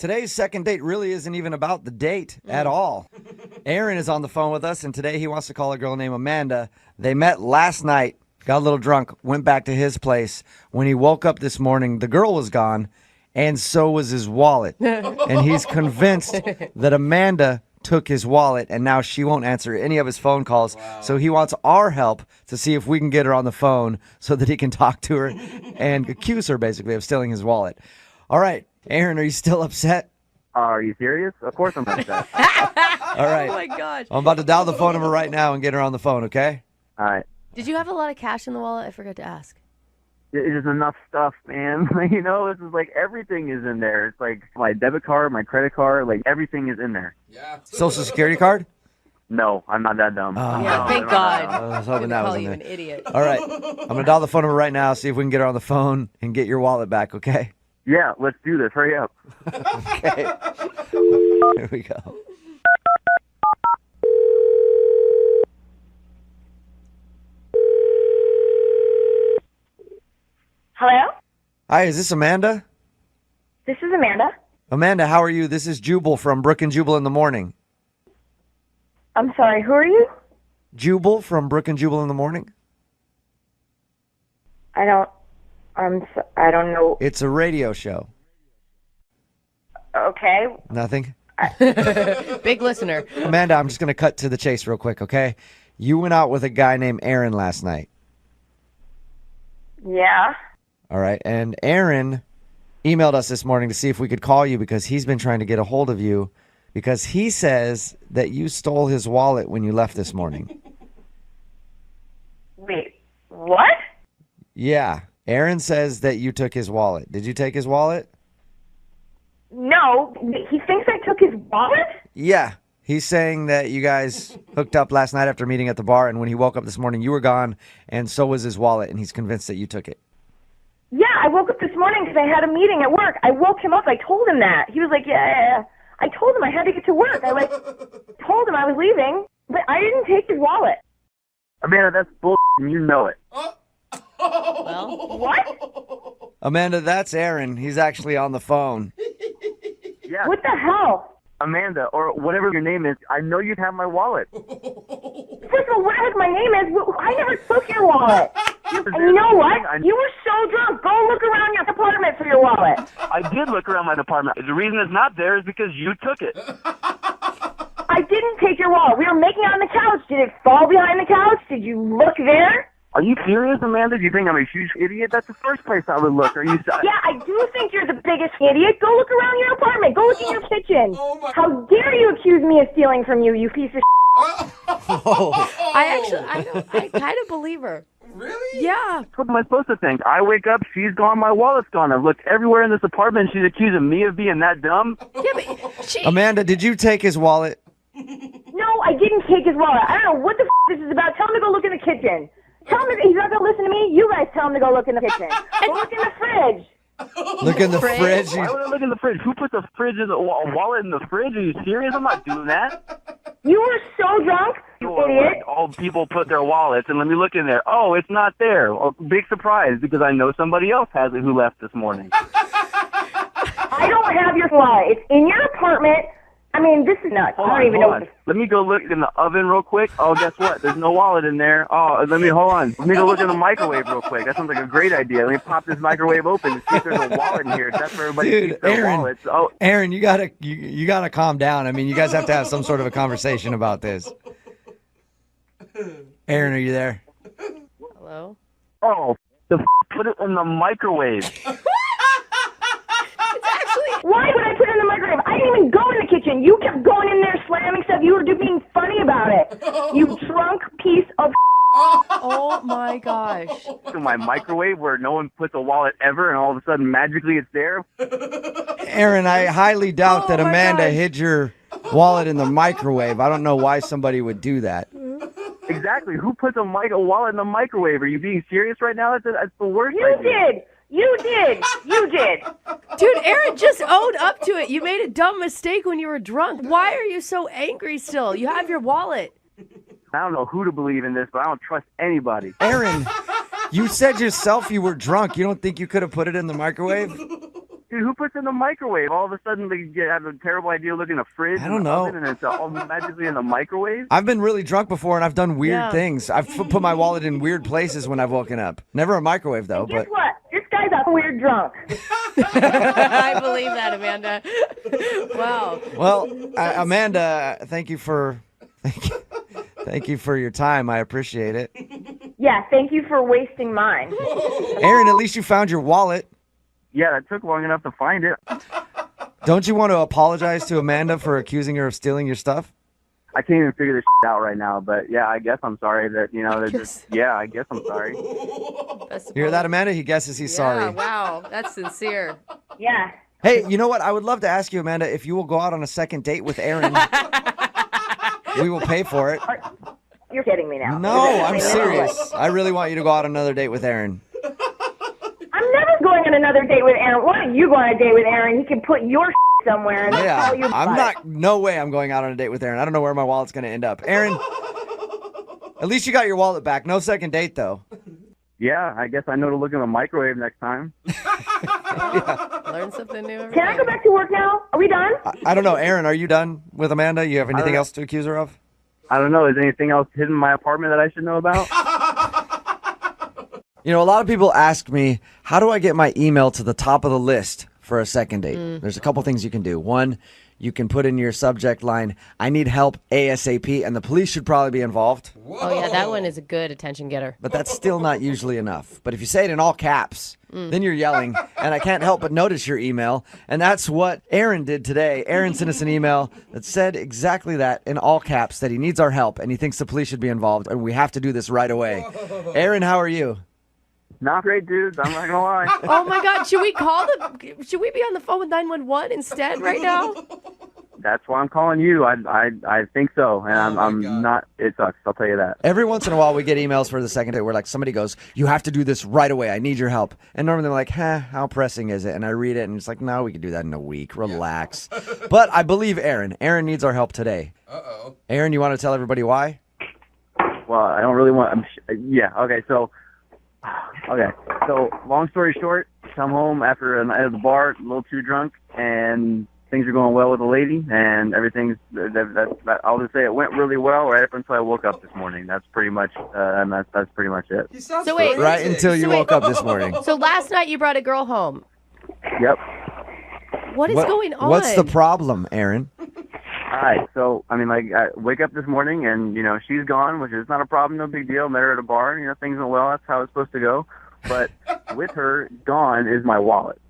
Today's second date really isn't even about the date at all. Aaron is on the phone with us, and today he wants to call a girl named Amanda. They met last night, got a little drunk, went back to his place. When he woke up this morning, the girl was gone, and so was his wallet. And he's convinced that Amanda took his wallet, and now she won't answer any of his phone calls. Wow. So he wants our help to see if we can get her on the phone so that he can talk to her and accuse her, basically, of stealing his wallet. All right. Aaron, are you still upset? Are you serious? Of course I'm upset. All right. Oh, my gosh. I'm about to dial the phone number right now and get her on the phone, okay? All right. Did you have a lot of cash in the wallet? I forgot to ask. There's enough stuff, man. This is like everything is in there. It's like my debit card, my credit card, like everything is in there. Yeah. Social Security card? No, I'm not that dumb. Yeah, thank God. I was hoping that was in there. an idiot. All right. I'm going to dial the phone number right now, see if we can get her on the phone and get your wallet back, okay? Yeah, let's do this. Hurry up. Okay. Here we go. Hello? Hi, is this Amanda? This is Amanda. Amanda, how are you? This is Jubal from Brooke and Jubal in the Morning. I'm sorry, who are you? Jubal from Brooke and Jubal in the Morning? I don't know. It's a radio show. Okay. Nothing? Big listener. Amanda, I'm just going to cut to the chase real quick, okay? You went out with a guy named Aaron last night. Yeah. All right. And Aaron emailed us this morning to see if we could call you because he's been trying to get a hold of you because he says that you stole his wallet when you left this morning. Wait, what? Yeah. Aaron says that you took his wallet. Did you take his wallet? No, he thinks I took his wallet? Yeah. He's saying that you guys hooked up last night after meeting at the bar, and when he woke up this morning, you were gone, and so was his wallet, and he's convinced that you took it. Yeah, I woke up this morning because I had a meeting at work. I woke him up. I told him that. He was like, yeah. I told him I had to get to work. I told him I was leaving, but I didn't take his wallet. Amanda, that's bullshit, and you know it. Well, What? Amanda, that's Aaron. He's actually on the phone. Yeah. What the hell? Amanda, or whatever your name is, I know you'd have my wallet. First of all, whatever my name is, I never took your wallet. And you know what? You were so drunk. Go look around your apartment for your wallet. I did look around my apartment. The reason it's not there is because you took it. I didn't take your wallet. We were making out on the couch. Did it fall behind the couch? Did you look there? Are you serious, Amanda? Do you think I'm a huge idiot? That's the first place I would look. Are you? Yeah, I do think you're the biggest idiot. Go look around your apartment. Go look in your kitchen. How dare you accuse me of stealing from you, you piece of I kind of believe her. Really? Yeah. What am I supposed to think? I wake up, she's gone, my wallet's gone. I've looked everywhere in this apartment, she's accusing me of being that dumb. Yeah, but she... Amanda, did you take his wallet? No, I didn't take his wallet. I don't know what the this is about. Tell him to go look in the kitchen. Tell him he's not going to listen to me. You guys tell him to go look in the kitchen. Go look in the fridge. Look in the fridge. Why would I look in the fridge? Who put the fridge in a wallet in the fridge? Are you serious? I'm not doing that. You were so drunk, you idiot. All people put their wallets, and let me look in there. Oh, it's not there. Oh, big surprise, because I know somebody else has it who left this morning. I don't have your wallet. It's in your apartment. I mean, this is nuts. I don't even know. Let me go look in the oven real quick. Oh, guess what? There's no wallet in there. Oh, hold on. Let me go look in the microwave real quick. That sounds like a great idea. Let me pop this microwave open and see if there's a wallet in here. That's where everybody keeps their wallets. Oh, Aaron, you gotta calm down. I mean, you guys have to have some sort of a conversation about this. Aaron, are you there? Hello? Oh, put it in the microwave. Why would I put it in the microwave? I didn't even go in the kitchen. You kept going in there slamming stuff. You were just being funny about it. You drunk piece of Oh, my gosh. To my microwave where no one puts a wallet ever, and all of a sudden, magically, it's there. Aaron, I highly doubt that Amanda hid your wallet in the microwave. I don't know why somebody would do that. Exactly. Who puts a wallet in the microwave? Are you being serious right now? That's the worst You idea. did. You did. You did. Dude, Aaron just owned up to it. You made a dumb mistake when you were drunk. Why are you so angry still? You have your wallet. I don't know who to believe in this, but I don't trust anybody. Aaron, you said yourself you were drunk. You don't think you could have put it in the microwave? Dude, who puts in the microwave? All of a sudden, they have a terrible idea looking at a fridge I don't and the know. oven, and it's all magically in the microwave. I've been really drunk before, and I've done weird Yeah. things. I've put my wallet in weird places when I've woken up. Never a microwave, though. Guess But what? This guy's a weird drunk. I believe that, Amanda. Wow. well, Amanda, thank you for your time. I appreciate it. Yeah, thank you for wasting mine. Aaron, at least you found your wallet. Yeah, that took long enough to find it. Don't you want to apologize to Amanda for accusing her of stealing your stuff? I can't even figure this out right now, but yeah, I guess I'm sorry that, yeah, I guess I'm sorry. You hear that, Amanda? He guesses he's Yeah, sorry. wow. That's sincere. Yeah. Hey, you know what? I would love to ask you, Amanda, if you will go out on a second date with Aaron. We will pay for it. You're kidding me now. No, I'm serious. I really want you to go out on another date with Aaron. I'm never going on another date with Aaron. Why don't you go on a date with Aaron? He can put your somewhere and Yeah, call your I'm butt. not. No way I'm going out on a date with Aaron. I don't know where my wallet's going to end up. Aaron, at least you got your wallet back. No second date, though. Yeah, I guess I know to look in the microwave next time. Learn something new. every Can I day. go back to work now? Are we done? I don't know. Aaron, are you done with Amanda? You have anything else to accuse her of? I don't know. Is there anything else hidden in my apartment that I should know about? You know, a lot of people ask me, how do I get my email to the top of the list for a second date? There's a couple things you can do. One, you can put in your subject line, I need help ASAP, and the police should probably be involved. Oh, yeah, that one is a good attention getter. But that's still not usually enough. But if you say it in all caps, then you're yelling, and I can't help but notice your email. And that's what Aaron did today. Aaron sent us an email that said exactly that in all caps, that he needs our help, and he thinks the police should be involved, and we have to do this right away. Aaron, how are you? Not great, dudes. I'm not gonna lie. Oh, my God. Should we be on the phone with 911 instead right now? That's why I'm calling you. I think so, and I'm not. It sucks. I'll tell you that. Every once in a while, we get emails for the second date where like somebody goes, you have to do this right away. I need your help. And normally they're like, how pressing is it? And I read it and it's like, no, we can do that in a week. Relax. But I believe Aaron. Aaron needs our help today. Uh-oh. Aaron, you want to tell everybody why? Well, I don't really want. Yeah. Okay. So long story short, come home after a night at the bar, a little too drunk, and things are going well with the lady, and everything's. I'll just say it went really well right up until I woke up this morning. That's pretty much, and that's pretty much it. So wait. Right until you woke up this morning. So last night you brought a girl home. Yep. What is going on? What's the problem, Aaron? All right, so, I wake up this morning and, she's gone, which is not a problem, no big deal. Met her at a bar, things went well. That's how it's supposed to go. But with her gone is my wallet.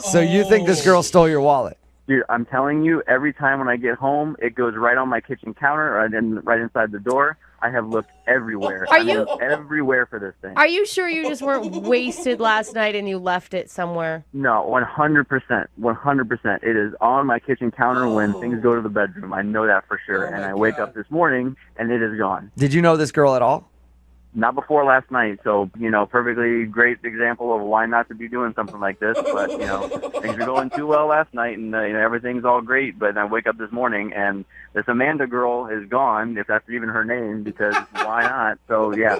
So you think this girl stole your wallet? Dude, I'm telling you, every time when I get home, it goes right on my kitchen counter or right inside the door. I have looked everywhere. Are you- everywhere for this thing. Are you sure you just weren't wasted last night and you left it somewhere? No, 100%. 100%. It is on my kitchen counter when things go to the bedroom. I know that for sure. And I wake up this morning, and it is gone. Did you know this girl at all? Not before last night, so, perfectly great example of why not to be doing something like this. But, things were going too well last night, and, everything's all great. But I wake up this morning, and this Amanda girl is gone, if that's even her name, because why not? So, yeah,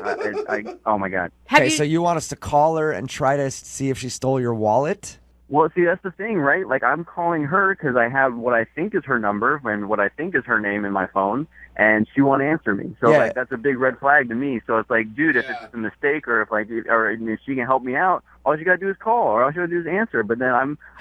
oh, my God. Okay, so you want us to call her and try to see if she stole your wallet? Well, see, that's the thing, right? Like, I'm calling her because I have what I think is her number and what I think is her name in my phone, and she won't answer me. So, Yeah. that's a big red flag to me. So it's like, dude, if it's a mistake or if she can help me out, all you got to do is call, or all you got to do is answer. But then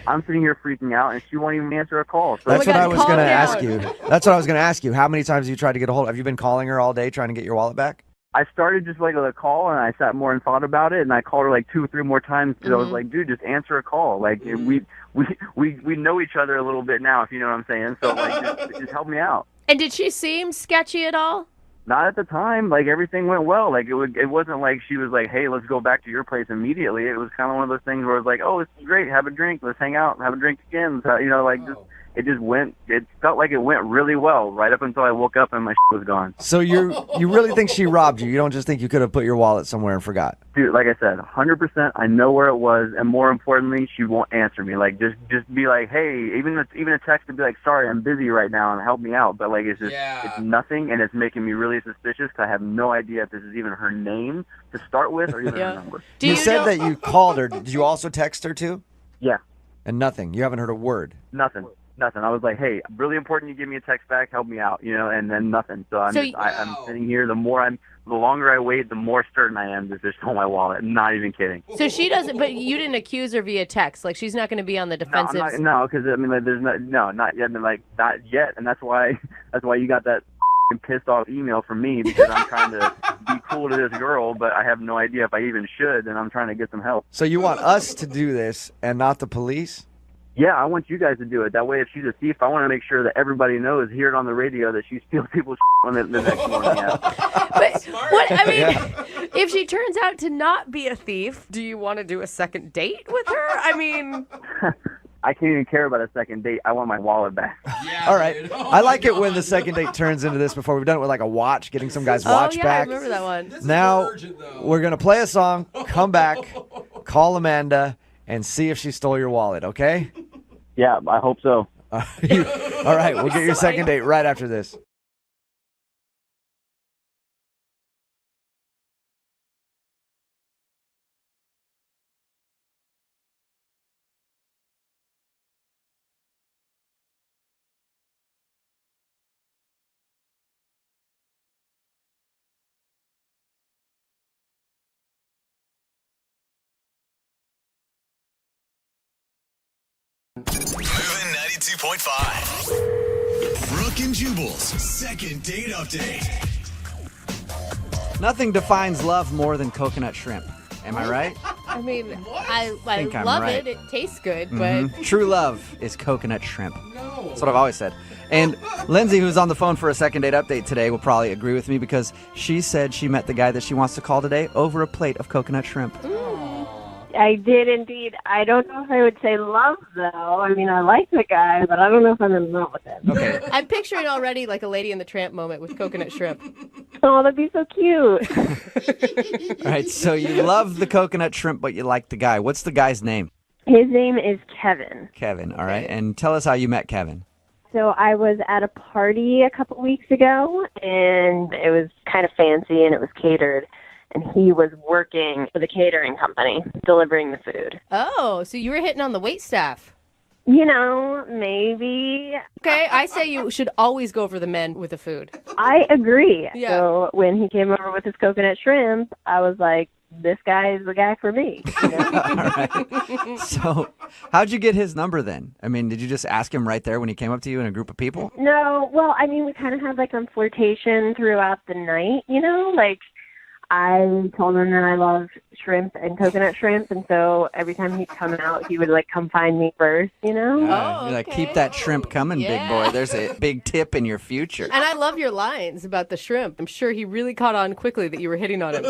I'm sitting here freaking out, and she won't even answer a call. So That's my what God, I was calm going to down. ask you. That's what I was going to ask you. How many times have you tried to get a hold of her? Have you been calling her all day trying to get your wallet back? I started just like with a call, and I sat more and thought about it, and I called her like 2 or 3 more times because I was like, dude, just answer a call. Like we know each other a little bit now, if you know what I'm saying. So like, just help me out. And did she seem sketchy at all? Not at the time. Like everything went well. Like it wasn't like she was like, hey, let's go back to your place immediately. It was kind of one of those things where it was like, oh, this is great. Have a drink. Let's hang out. Have a drink again. So, it felt like it went really well right up until I woke up and my was gone. So you really think she robbed you? You don't just think you could have put your wallet somewhere and forgot? Dude, like I said, 100%. I know where it was, and more importantly, she won't answer me. Like just be like, hey, even a text to be like, sorry, I'm busy right now, and help me out. But like it's nothing, and it's making me really suspicious because I have no idea if this is even her name to start with or even her number. Do You said know- that you called her. Did you also text her too? Yeah. And nothing. You haven't heard a word. Nothing. I was like, hey, really important you give me a text back, help me out, and then nothing. So I'm sitting here. The longer I wait, the more certain I am that they stole my wallet. Not even kidding. So she doesn't, but you didn't accuse her via text. Like, she's not going to be on the defensive. No, because I mean, like, there's not yet. Not yet, and that's why you got that pissed off email from me, because I'm trying to be cool to this girl, but I have no idea if I even should, and I'm trying to get some help. So you want us to do this and not the police? Yeah, I want you guys to do it. That way, if she's a thief, I want to make sure that everybody knows, hear it on the radio, that she steals people's on the next morning. Yeah. But if she turns out to not be a thief, do you want to do a second date with her? I mean... I can't even care about a second date. I want my wallet back. Yeah, all right. dude. Oh I like my it when God. the second date turns into this before. We've done it with like a watch, getting some guy's watch back. I remember that one. This is Now urgent, though. we're going to play a song, come back, call Amanda, and see if she stole your wallet, okay? Yeah, I hope so. All right, we'll get your second date right after this. Moving 92.5. Brooke and Jubal's second date update. Nothing defines love more than coconut shrimp. Am I right? I mean, I think I'm love right. it. It tastes good, but... True love is coconut shrimp. That's what I've always said. And Lindsay, who's on the phone for a second date update today, will probably agree with me because she said she met the guy that she wants to call today over a plate of coconut shrimp. I did indeed. I don't know if I would say love, though. I mean, I like the guy, but I don't know if I'm in love with him. Okay. I'm picturing already like a Lady and the Tramp moment with coconut shrimp. Oh, that'd be so cute. All right, so you love the coconut shrimp, but you like the guy. What's the guy's name? His name is Kevin. Kevin, all right. And tell us how you met Kevin. So I was at a party a couple weeks ago, and it was kind of fancy, and it was catered. And he was working for the catering company, delivering the food. Oh, so you were hitting on the wait staff. You know, maybe. Okay, I say you should always go for the men with the food. I agree. Yeah. So when he came over with his coconut shrimp, I was like, this guy is the guy for me. You know? All right. So how'd you get his number then? I mean, did you just ask him right there when he came up to you in a group of people? No, well, I mean, we kind of had like a flirtation throughout the night, you know, like I told him that I love shrimp and coconut shrimp, and so every time he'd come out, he would like come find me first, you know? You're like, keep that shrimp coming, big boy. There's a big tip in your future. And I love your lines about the shrimp. I'm sure he really caught on quickly that you were hitting on him.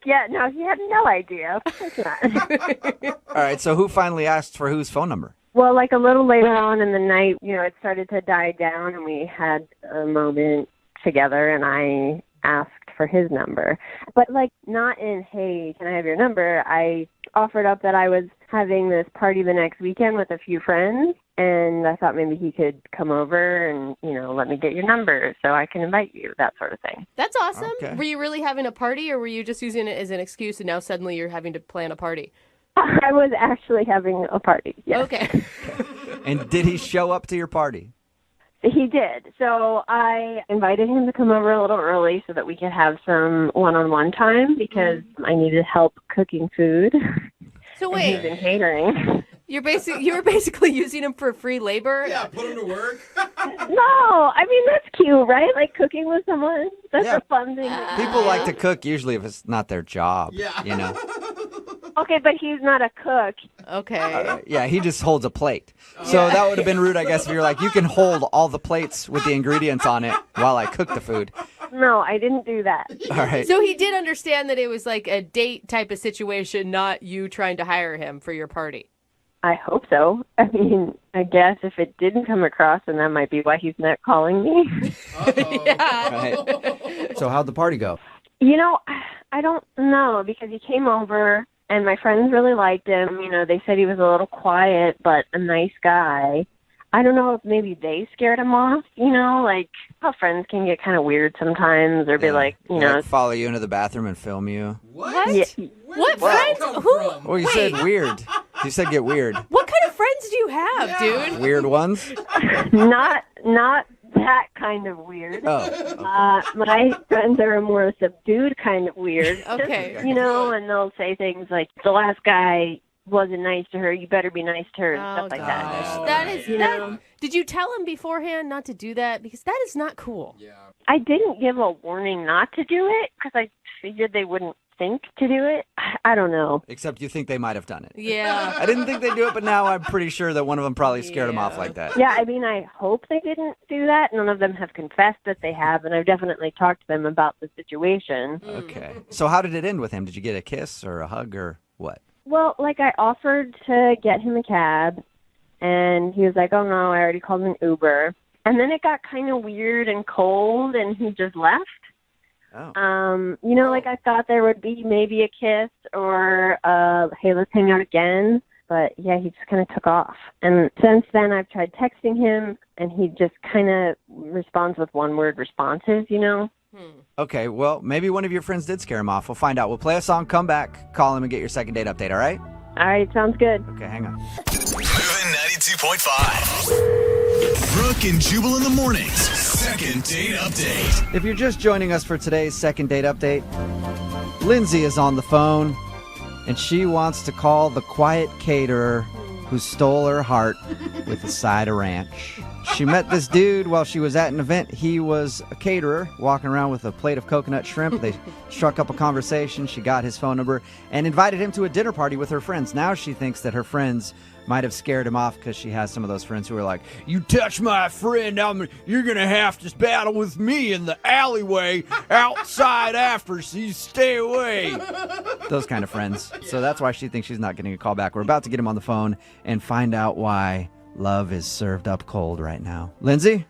Yeah, no, he had no idea. Of course not. All right, so who finally asked for whose phone number? Well, like a little later on in the night, you know, it started to die down, and we had a moment together, and I asked for his number. But, like, not in, hey, can I have your number? I offered up that I was having this party the next weekend with a few friends, and I thought maybe he could come over and, you know, let me get your number so I can invite you, that sort of thing. That's awesome. Okay. Were you really having a party, or were you just using it as an excuse and now suddenly you're having to plan a party? I was actually having a party, yes. Okay. And did he show up to your party? He did. So I invited him to come over a little early so that we could have some one-on-one time because I needed help cooking food. So And he's wait, in catering. you were basically using him for free labor? Yeah, put him to work. No, I mean, that's cute, right? Like cooking with someone. That's Yeah. a fun thing. to do. People like to cook usually if it's not their job. Yeah. You know? Okay, but he's not a cook. Okay. Yeah, he just holds a plate. So that would have been rude, I guess, if you're like, you can hold all the plates with the ingredients on it while I cook the food. No, I didn't do that. All right. So he did understand that it was like a date type of situation, not you trying to hire him for your party. I hope so. I mean, I guess if it didn't come across, then that might be why he's not calling me. Yeah. Right. So how'd the party go? You know, I don't know because he came over and my friends really liked him. You know, they said he was a little quiet, but a nice guy. I don't know if maybe they scared him off, you know, like how friends can get kind of weird sometimes or be like, you know. Like follow you into the bathroom and film you. What? Yeah. Where What did that friends? come Who? from? Well, you said weird. You said get weird. What kind of friends do you have, dude? Weird ones? Not that kind of weird. Oh. My friends are a more subdued kind of weird. Okay. Just, and they'll say things like, the last guy wasn't nice to her, you better be nice to her, and stuff like that. That is, did you tell him beforehand not to do that? Because that is not cool. Yeah. I didn't give a warning not to do it because I figured they wouldn't think to do it. I don't know. Except you think they might have done it. Yeah. I didn't think they'd do it, but now I'm pretty sure that one of them probably scared him off like that. Yeah, I mean, I hope they didn't do that. None of them have confessed that they have, and I've definitely talked to them about the situation. Okay. So how did it end with him? Did you get a kiss or a hug or what? Well, I offered to get him a cab, and he was like, oh, no, I already called an Uber. And then it got kind of weird and cold, and he just left. Oh. I thought there would be maybe a kiss or, hey, let's hang out again. But, yeah, he just kind of took off. And since then, I've tried texting him, and he just kind of responds with one-word responses, Okay, well, maybe one of your friends did scare him off. We'll find out. We'll play a song, come back, call him, and get your second date update, all right? All right, sounds good. Okay, hang on. Moving 92.5. Brooke and Jubal in the mornings. Second date update. If you're just joining us for today's second date update, Lindsay is on the phone, and she wants to call the quiet caterer who stole her heart with a side of ranch. She met this dude while she was at an event. He was a caterer walking around with a plate of coconut shrimp. They struck up a conversation. She got his phone number and invited him to a dinner party with her friends. Now she thinks that her friends might have scared him off because she has some of those friends who are like, you touch my friend, you're going to have to battle with me in the alleyway outside after, so you stay away. Those kind of friends. So that's why she thinks she's not getting a call back. We're about to get him on the phone and find out why love is served up cold right now. Lindsay?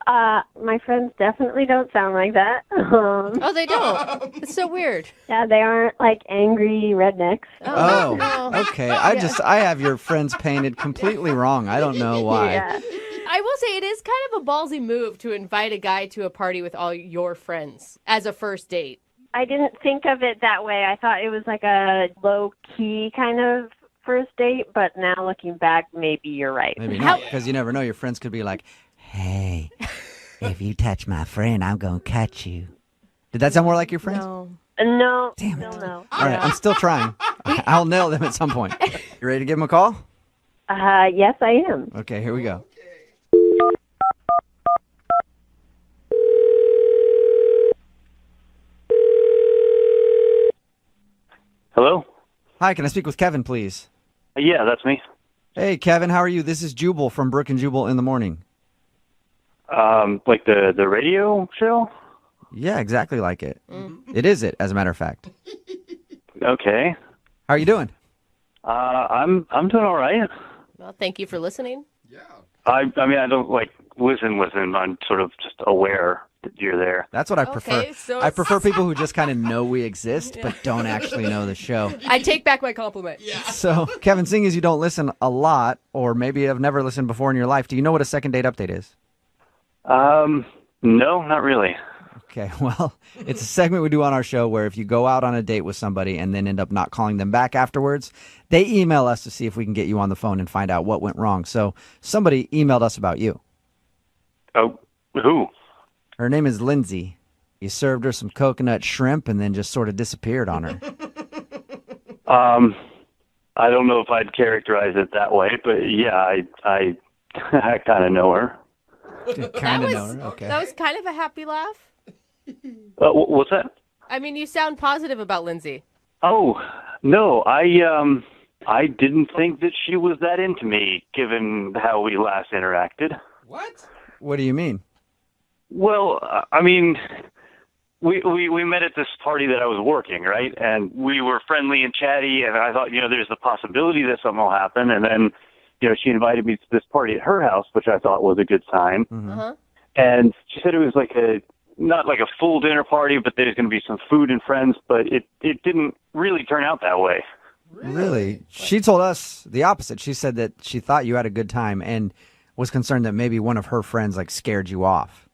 My friends definitely don't sound like that. Oh, they don't? It's so weird. Yeah, they aren't like angry rednecks. Oh, no. okay. I have your friends painted completely wrong. I don't know why. Yeah. I will say it is kind of a ballsy move to invite a guy to a party with all your friends as a first date. I didn't think of it that way. I thought it was like a low-key kind of first date, but now looking back, maybe you're right. Maybe not, because you never know. Your friends could be like, hey, if you touch my friend, I'm going to cut you. Did that sound more like your friends? No. Damn it. Still no. All right, I'm still trying. I'll nail them at some point. You ready to give them a call? Yes, I am. Okay, here we go. Hello? Hi, can I speak with Kevin, please? Yeah, that's me. Hey, Kevin, how are you? This is Jubal from Brooke and Jubal in the Morning. Like the radio show? Yeah, exactly like it. It is it, as a matter of fact. Okay. How are you doing? I'm doing all right. Well, thank you for listening. I mean, I don't listen. I'm sort of just aware that you're there. That's what I prefer. Okay, so I prefer people who just kind of know we exist, but don't actually know the show. I take back my compliment. So, Kevin, seeing as you don't listen a lot, or maybe have never listened before in your life, do you know what a second date update is? No, not really. Okay, well, it's a segment we do on our show where if you go out on a date with somebody and then end up not calling them back afterwards, they email us to see if we can get you on the phone and find out what went wrong. So somebody emailed us about you. Oh, who? Her name is Lindsay. You served her some coconut shrimp and then just sort of disappeared on her. I don't know if I'd characterize it that way, but yeah, I kind of know her. Kind of know her. Okay. That was kind of a happy laugh. What's that? I mean, you sound positive about Lindsay. Oh, no, I didn't think that she was that into me, given how we last interacted. What? What do you mean? Well, I mean, we met at this party that I was working, right? And we were friendly and chatty, and I thought, there's the possibility that something will happen. And then, she invited me to this party at her house, which I thought was a good sign. Mm-hmm. Uh-huh. And she said it was not like a full dinner party, but there's going to be some food and friends, but it didn't really turn out that way. Really? She told us the opposite. She said that she thought you had a good time and was concerned that maybe one of her friends scared you off.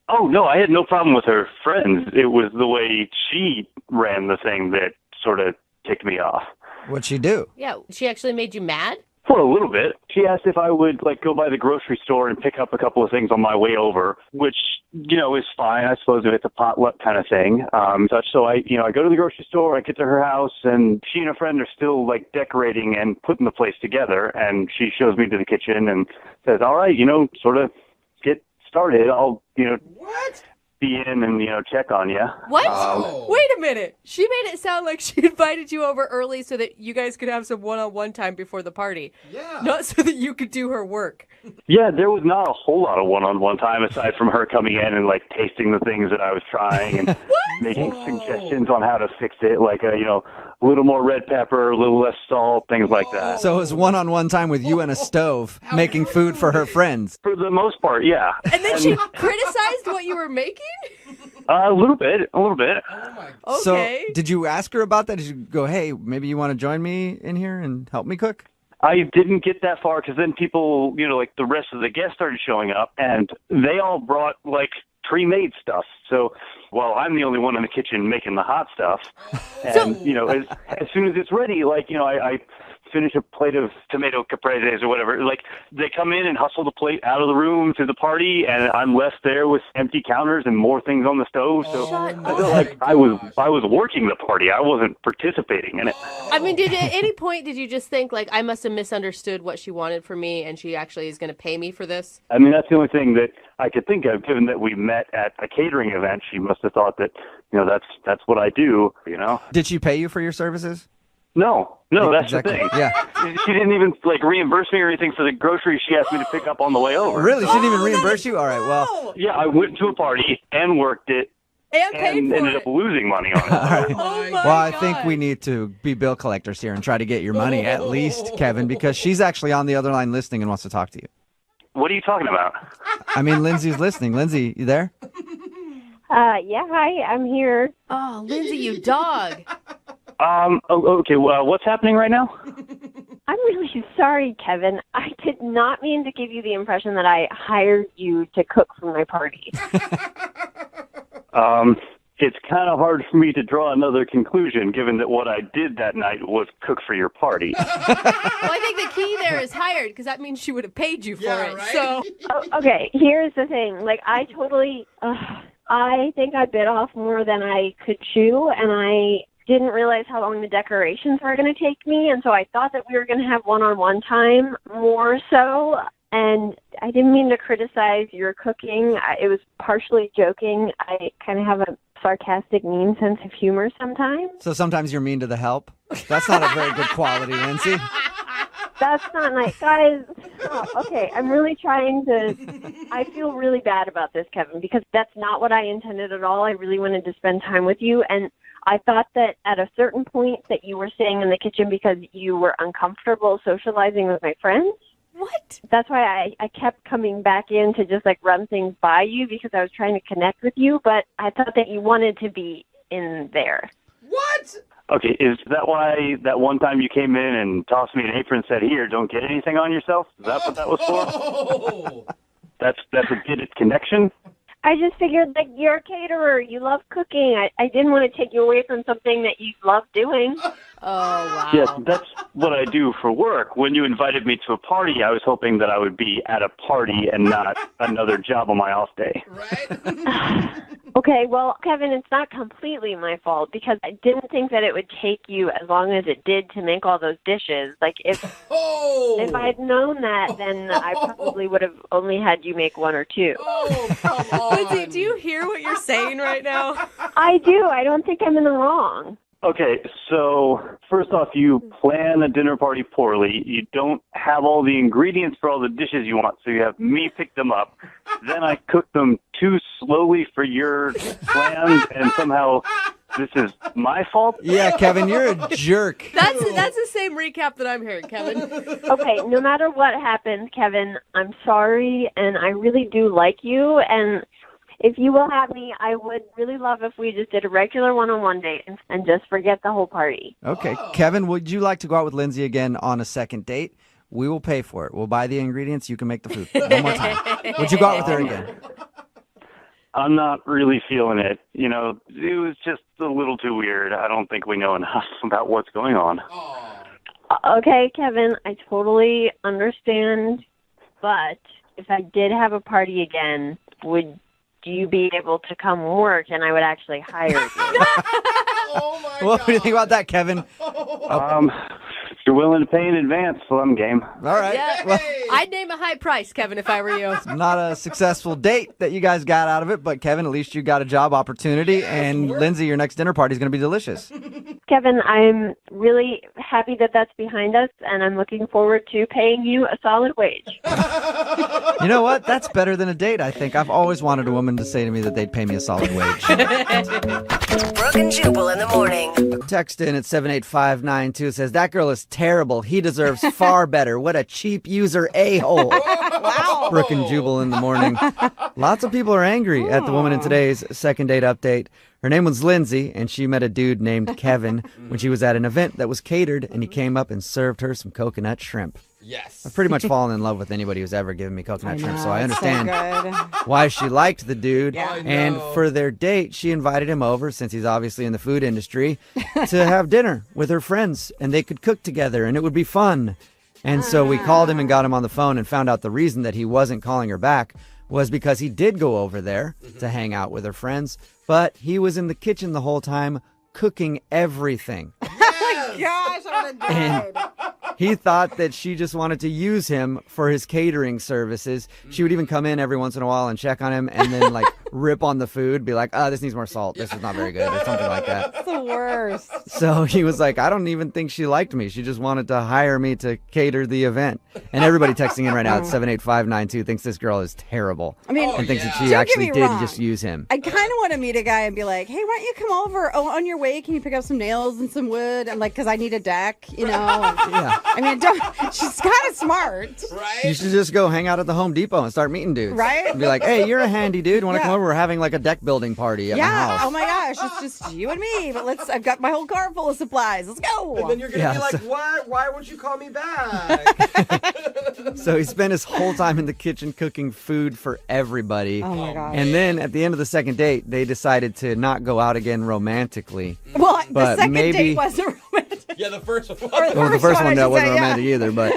Oh, no, I had no problem with her friends. It was the way she ran the thing that sort of ticked me off. What'd she do? Yeah, she actually made you mad? Well, a little bit. She asked if I would go by the grocery store and pick up a couple of things on my way over, which, is fine. I suppose if it's a potluck kind of thing. So I go to the grocery store, I get to her house, and she and a friend are still decorating and putting the place together. And she shows me to the kitchen and says, all right, sort of get started. I'll, What? be in and, check on you. What? Wait a minute. She made it sound like she invited you over early so that you guys could have some one-on-one time before the party. Yeah. Not so that you could do her work. Yeah, there was not a whole lot of one-on-one time aside from her coming in and tasting the things that I was trying and making suggestions on how to fix it, a little more red pepper, a little less salt, things like that. So it was one-on-one time with you and a stove making food for her friends. For the most part, yeah. And then she criticized what you were making? A little bit. Oh my. Okay. So did you ask her about that? Did you go, hey, maybe you want to join me in here and help me cook? I didn't get that far because then people, the rest of the guests started showing up, and they all brought, pre-made stuff. So, I'm the only one in the kitchen making the hot stuff. And, as soon as it's ready, I finish a plate of tomato capreses or whatever. They come in and hustle the plate out of the room to the party, and I'm left there with empty counters and more things on the stove. So I felt like I was working the party. I wasn't participating in it. I mean, at any point did you just think, I must have misunderstood what she wanted from me and she actually is going to pay me for this? I mean, that's the only thing that I could think of, given that we met at a catering event. She must have thought that, that's what I do, Did she pay you for your services? No, that's Exactly. the thing. Yeah. She didn't even reimburse me or anything for the groceries she asked me to pick up on the way over. Really? She didn't even reimburse you? All right, well. Yeah, I went to a party and worked it And paid and for ended it. up losing money on it. All right. Oh my Well, I God. think we need to be bill collectors here and try to get your money at least, Kevin, because she's actually on the other line listening and wants to talk to you. What are you talking about? I mean, Lindsay's listening. Lindsay, you there? Yeah, hi, I'm here. Oh, Lindsay, you dog. Okay, well, what's happening right now? I'm really sorry, Kevin. I did not mean to give you the impression that I hired you to cook for my party. It's kind of hard for me to draw another conclusion, given that what I did that night was cook for your party. Well, I think the key there is hired because that means she would have paid you for it. right? So Okay, here's the thing. I think I bit off more than I could chew, and I didn't realize how long the decorations were going to take me, and so I thought that we were going to have one-on-one time more so, and I didn't mean to criticize your cooking. It was partially joking. I kind of have a sarcastic, mean sense of humor sometimes. So sometimes you're mean to the help? That's not a very good quality, Lindsay. That's not nice. Guys, okay, I'm really trying to... I feel really bad about this, Kevin, because that's not what I intended at all. I really wanted to spend time with you, and I thought that at a certain point that you were staying in the kitchen because you were uncomfortable socializing with my friends. what? That's why I kept coming back in to just run things by you because I was trying to connect with you, but I thought that you wanted to be in there. What? Okay, is that why that one time you came in and tossed me an apron and said, here, don't get anything on yourself? Is that what that was for? Oh. That's a good connection? I just figured, you're a caterer. You love cooking. I didn't want to take you away from something that you love doing. Oh, wow. Yes, that's what I do for work. When you invited me to a party, I was hoping that I would be at a party and not another job on my off day. Right? Okay, well, Kevin, it's not completely my fault because I didn't think that it would take you as long as it did to make all those dishes. If I had known that, then I probably would have only had you make one or two. Oh, come on. Lindsay, do you hear what you're saying right now? I do. I don't think I'm in the wrong. Okay, so first off, you plan a dinner party poorly. You don't have all the ingredients for all the dishes you want, so you have me pick them up. Then I cook them too slowly for your plans, and somehow this is my fault? Yeah, Kevin, you're a jerk. That's the same recap that I'm hearing, Kevin. Okay, no matter what happens, Kevin, I'm sorry, and I really do like you, and if you will have me, I would really love if we just did a regular one-on-one date and just forget the whole party. Okay, Kevin, would you like to go out with Lindsay again on a second date? We will pay for it. We'll buy the ingredients. You can make the food. One more time. Would you go out with her again? I'm not really feeling it. It was just a little too weird. I don't think we know enough about what's going on. Okay, Kevin, I totally understand, but if I did have a party again, would you be able to come work and I would actually hire you? Oh my God. What do you think about that, Kevin? If you're willing to pay in advance, well, I'm game. All right. Yeah. Well, I'd name a high price, Kevin, if I were you. not a successful date that you guys got out of it, but Kevin, at least you got a job opportunity. And Lindsay, your next dinner party is going to be delicious. Kevin, I'm really happy that that's behind us, and I'm looking forward to paying you a solid wage. You know what? That's better than a date, I think. I've always wanted a woman to say to me that they'd pay me a solid wage. Brooke and Jubal in the morning. Text in at 78592 says, that girl is terrible. He deserves far better. What a cheap user a-hole. Wow. Brooke and Jubal in the morning. Lots of people are angry at the woman in today's second date update. Her name was Lindsay, and she met a dude named Kevin when she was at an event that was catered, and he came up and served her some coconut shrimp. Yes. I've pretty much fallen in love with anybody who's ever given me coconut shrimp, so I it's understand good. why she liked the dude. Yeah. I And know. for their date, she invited him over, since he's obviously in the food industry, to have dinner with her friends, and they could cook together, and it would be fun. And so we called him and got him on the phone and found out the reason that he wasn't calling her back was because he did go over there to hang out with her friends, but he was in the kitchen the whole time cooking everything. Gosh, I would have And died. he thought that she just wanted to use him for his catering services. She would even come in every once in a while and check on him and then like rip on the food, be like, this needs more salt. This is not very good or something like that. It's the worst. So he was like, I don't even think she liked me. She just wanted to hire me to cater the event. And everybody texting in right now at 78592 thinks this girl is terrible. I mean, And thinks that don't she get actually me did wrong. just use him. I kind of want to meet a guy and be like, hey, why don't you come over? Oh, on your way, can you pick up some nails and some wood? I'm like, because I need a deck, you know? Yeah. I mean, she's kind of smart. Right? You should just go hang out at the Home Depot and start meeting dudes. Right? And be like, hey, you're a handy dude. Want to Yeah. come over? We're having like a deck building party at my Yeah. house. Oh my gosh, it's just you and me. But I've got my whole car full of supplies. Let's go. And then you're going to Yeah, be like, so- what? Why won't you call me back? So he spent his whole time in the kitchen cooking food for everybody. Oh my gosh. And then at the end of the second date, they decided to not go out again romantically. Well, the But second maybe- date wasn't romantic. Yeah, the first one. Well, the first one, one I that should wasn't say, yeah. romantic either, but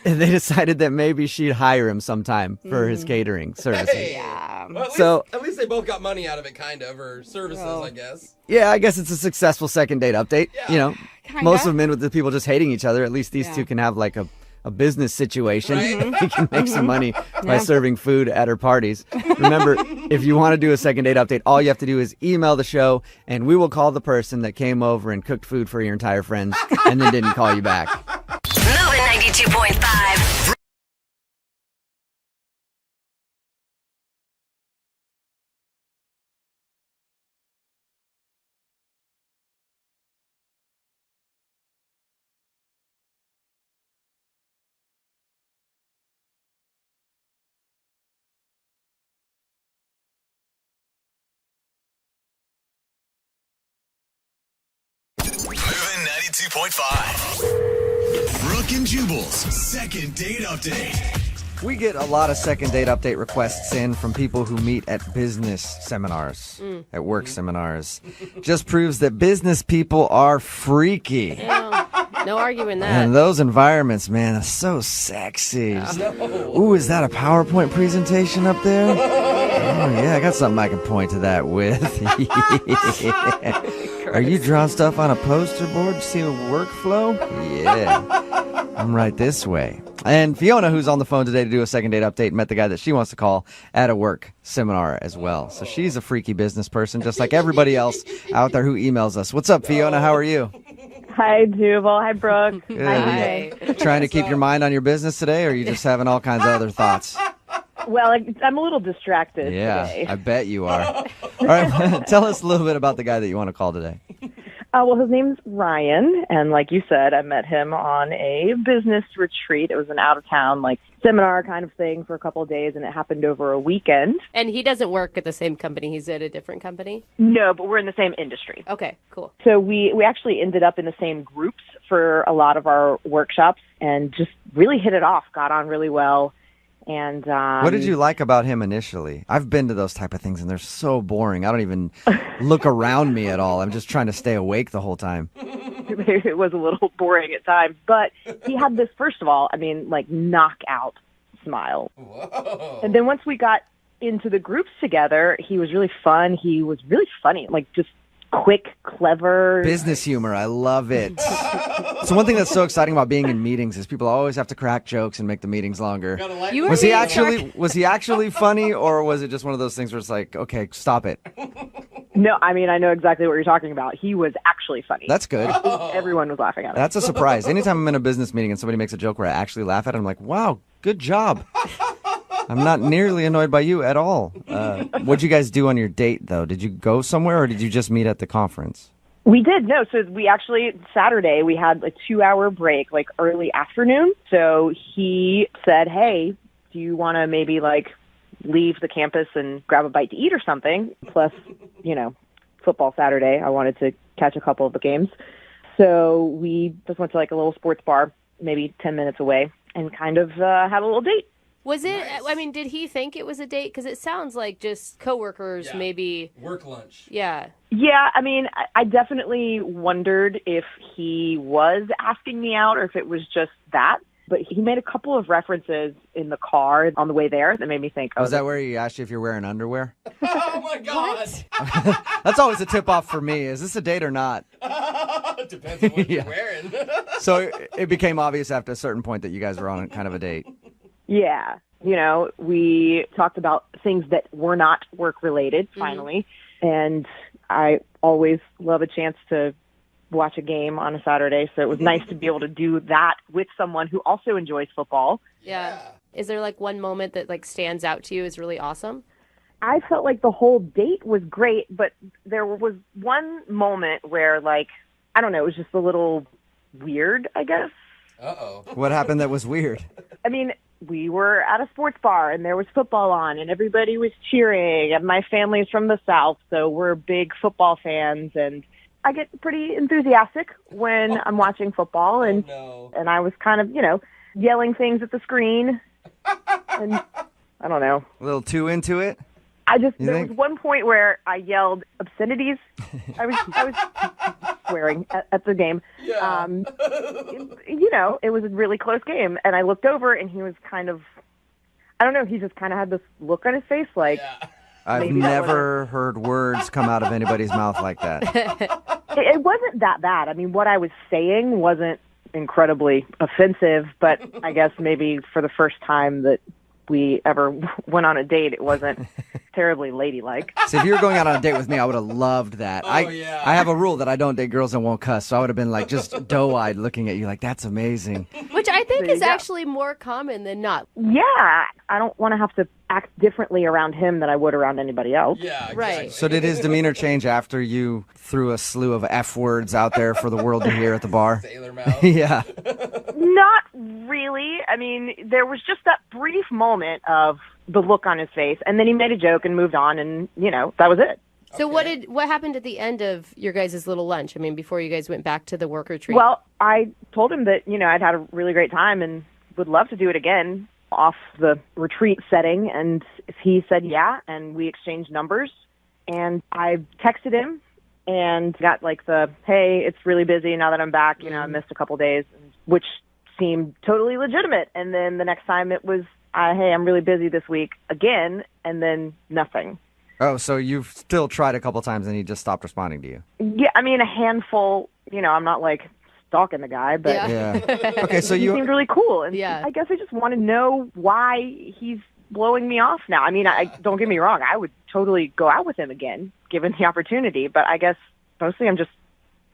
they decided that maybe she'd hire him sometime for his catering services. Hey. Yeah. Well, So- at least they both got money out of it, kind of, or services, Well. I guess. Yeah, I guess it's a successful second date update. Yeah. You know, Kinda. most of them with the people just hating each other. At least these Yeah. two can have like a business situation. Right? He can make some money by serving food at her parties. Remember, if you want to do a second date update, all you have to do is email the show, and we will call the person that came over and cooked food for your entire friends and then didn't call you back. Moving 92.5. Moving 92.5. Brooke and Jubal's second date update. We get a lot of second date update requests in from people who meet at business seminars, at work seminars. Just proves that business people are freaky. No arguing that. And those environments, man, are so sexy. Ooh, is that a PowerPoint presentation up there? Oh, yeah, I got something I can point to that with. Are you drawing stuff on a poster board? See a workflow? Yeah. I'm right this way. And Fiona, who's on the phone today to do a second date update, met the guy that she wants to call at a work seminar as well. So she's a freaky business person, just like everybody else out there who emails us. What's up, Fiona? How are you? Hi, Jubal. Hi, Brooke. Good. Hi. Trying to keep your mind on your business today, or are you just having all kinds of other thoughts? Well, I'm a little distracted Yeah, today. I bet you are. All right, tell us a little bit about the guy that you want to call today. Well, his name's Ryan, and like you said, I met him on a business retreat. It was an out-of-town, seminar kind of thing for a couple of days, and it happened over a weekend. And he doesn't work at the same company. He's at a different company. No, but we're in the same industry. Okay, cool. So we actually ended up in the same groups for a lot of our workshops and just really hit it off, got on really well. And What did you like about him initially? I've been to those type of things, and they're so boring. I don't even look around me at all. I'm just trying to stay awake the whole time. it was a little boring at times. But he had this, first of all, I mean, like knockout smile. Whoa. And then once we got into the groups together, he was really fun. He was really funny, like just quick, clever. Business humor. I love it. So one thing that's so exciting about being in meetings is people always have to crack jokes and make the meetings longer. Was he actually funny, or was it just one of those things where it's like, okay, stop it? No, I mean, I know exactly what you're talking about. He was actually funny. That's good. Everyone was laughing at him. That's a surprise. Anytime I'm in a business meeting and somebody makes a joke where I actually laugh at it, I'm like, wow, good job. I'm not nearly annoyed by you at all. What'd you guys do on your date, though? Did you go somewhere, or did you just meet at the conference? We did. No, so we actually, Saturday, we had a 2-hour break, like early afternoon. So he said, hey, do you want to maybe like leave the campus and grab a bite to eat or something? Plus, you know, football Saturday. I wanted to catch a couple of the games. So we just went to like a little sports bar, maybe 10 minutes away, and kind of had a little date. Was it, I mean, did he think it was a date? Because it sounds like just coworkers, maybe. Work lunch. Yeah. Yeah, I mean, I definitely wondered if he was asking me out or if it was just that. But he made a couple of references in the car on the way there that made me think, oh. Was that where he asked you if you're wearing underwear? Oh, my God. That's always a tip-off for me. Is this a date or not? Depends on what you're wearing. So it became obvious after a certain point that you guys were on kind of a date. Yeah. You know, we talked about things that were not work-related, finally. And I always love a chance to watch a game on a Saturday, so it was nice to be able to do that with someone who also enjoys football. Yeah. Is there like one moment that like stands out to you as really awesome? I felt like the whole date was great, but there was one moment where, like, I don't know, it was just a little weird, I guess. Uh-oh. What happened that was weird? I mean, we were at a sports bar and there was football on and everybody was cheering, and my family's from the South, so we're big football fans, and I get pretty enthusiastic when I'm watching football, and and I was kind of, you know, yelling things at the screen, and I don't know. A little too into it? There was one point where I yelled obscenities. I was swearing at the game. Yeah. You know, it was a really close game, and I looked over, and he was kind of, I don't know, he just kind of had this look on his face, like. Yeah. I've never heard words come out of anybody's mouth like that. It wasn't that bad. I mean, what I was saying wasn't incredibly offensive, but I guess maybe for the first time that we ever went on a date, it wasn't terribly ladylike. So if you were going out on a date with me, I would have loved that. Oh, I yeah. have a rule that I don't date girls that won't cuss, so I would have been like just doe-eyed looking at you like, that's amazing. Which I think is actually more common than not. Yeah, I don't want to have to act differently around him than I would around anybody else. Yeah, exactly. Right. So did his demeanor change after you threw a slew of F words out there for the world to hear at the bar? Sailor mouth. Yeah. Not really. I mean, there was just that brief moment of the look on his face, and then he made a joke and moved on, and, you know, that was it. So what happened at the end of your guys' little lunch? I mean, before you guys went back to the work retreat? Well, I told him that, you know, I'd had a really great time and would love to do it again off the retreat setting, and he said yeah, and we exchanged numbers, and I texted him and got like the, hey, it's really busy now that I'm back, you know, I missed a couple days, which seemed totally legitimate. And then the next time it was, hey, I'm really busy this week again, and then nothing. Oh, so you've still tried a couple times and he just stopped responding to you? Yeah, I mean, a handful, you know, I'm not like stalking the guy, but Okay, so he you seemed really cool. And Yeah. I guess I just want to know why he's blowing me off now. I mean, don't get me wrong, I would totally go out with him again, given the opportunity, but I guess mostly I'm just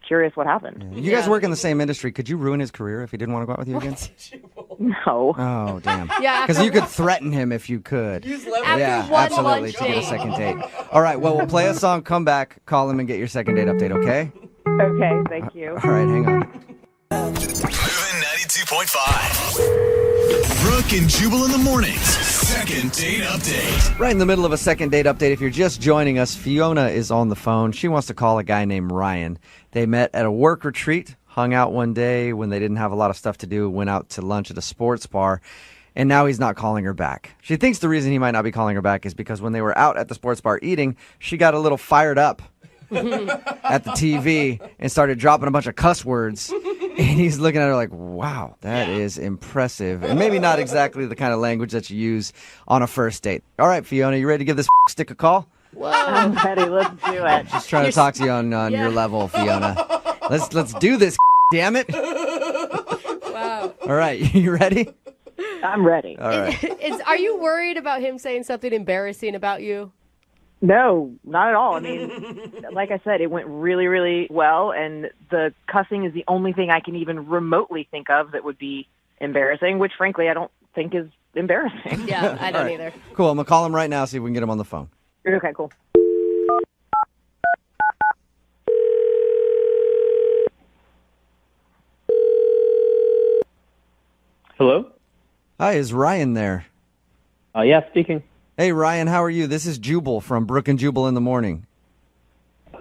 curious what happened. You guys work in the same industry. Could you ruin his career if he didn't want to go out with you again? No. Oh, damn. Yeah, Because you could threaten him if you could. After Yeah, one absolutely, lunch to get a date. second date. All right, well, we'll play a song, come back, call him, and get your second date update, okay? Okay, thank you. All right, hang on. Moving 92.5. Brooke and Jubal in the mornings. Second date update. Right in the middle of a second date update. If you're just joining us, Fiona is on the phone. She wants to call a guy named Ryan. They met at a work retreat, hung out one day when they didn't have a lot of stuff to do, went out to lunch at a sports bar, and now he's not calling her back. She thinks the reason he might not be calling her back is because when they were out at the sports bar eating, she got a little fired up. at the TV and started dropping a bunch of cuss words. And he's looking at her like, wow, that is impressive. And maybe not exactly the kind of language that you use on a first date. All right, Fiona, you ready to give this stick a call? Whoa. I'm ready. Let's do it. Just trying to talk to you on your level, Fiona. Let's do this, damn it. Wow. All right, you ready? I'm ready. All right. Are you worried about him saying something embarrassing about you? No, not at all. I mean, like I said, it went really, really well, and the cussing is the only thing I can even remotely think of that would be embarrassing, which, frankly, I don't think is embarrassing. Yeah, I don't either. Cool, I'm going to call him right now, see if we can get him on the phone. Okay, cool. Hello? Hi, is Ryan there? Yeah, speaking. Hey, Ryan, how are you? This is Jubal from Brooke and Jubal in the Morning.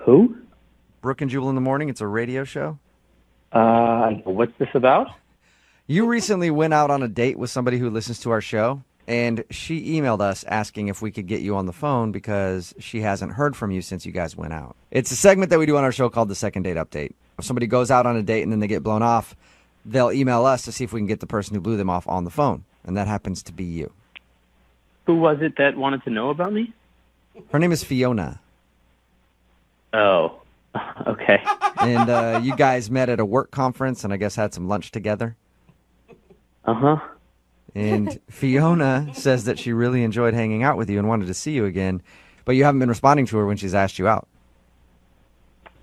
Who? Brooke and Jubal in the Morning. It's a radio show. What's this about? You recently went out on a date with somebody who listens to our show, and she emailed us asking if we could get you on the phone because she hasn't heard from you since you guys went out. It's a segment that we do on our show called the Second Date Update. If somebody goes out on a date and then they get blown off, they'll email us to see if we can get the person who blew them off on the phone, and that happens to be you. Who was it that wanted to know about me? Her name is Fiona. Oh, okay. And you guys met at a work conference and I guess had some lunch together. Uh-huh. And Fiona says that she really enjoyed hanging out with you and wanted to see you again, but you haven't been responding to her when she's asked you out.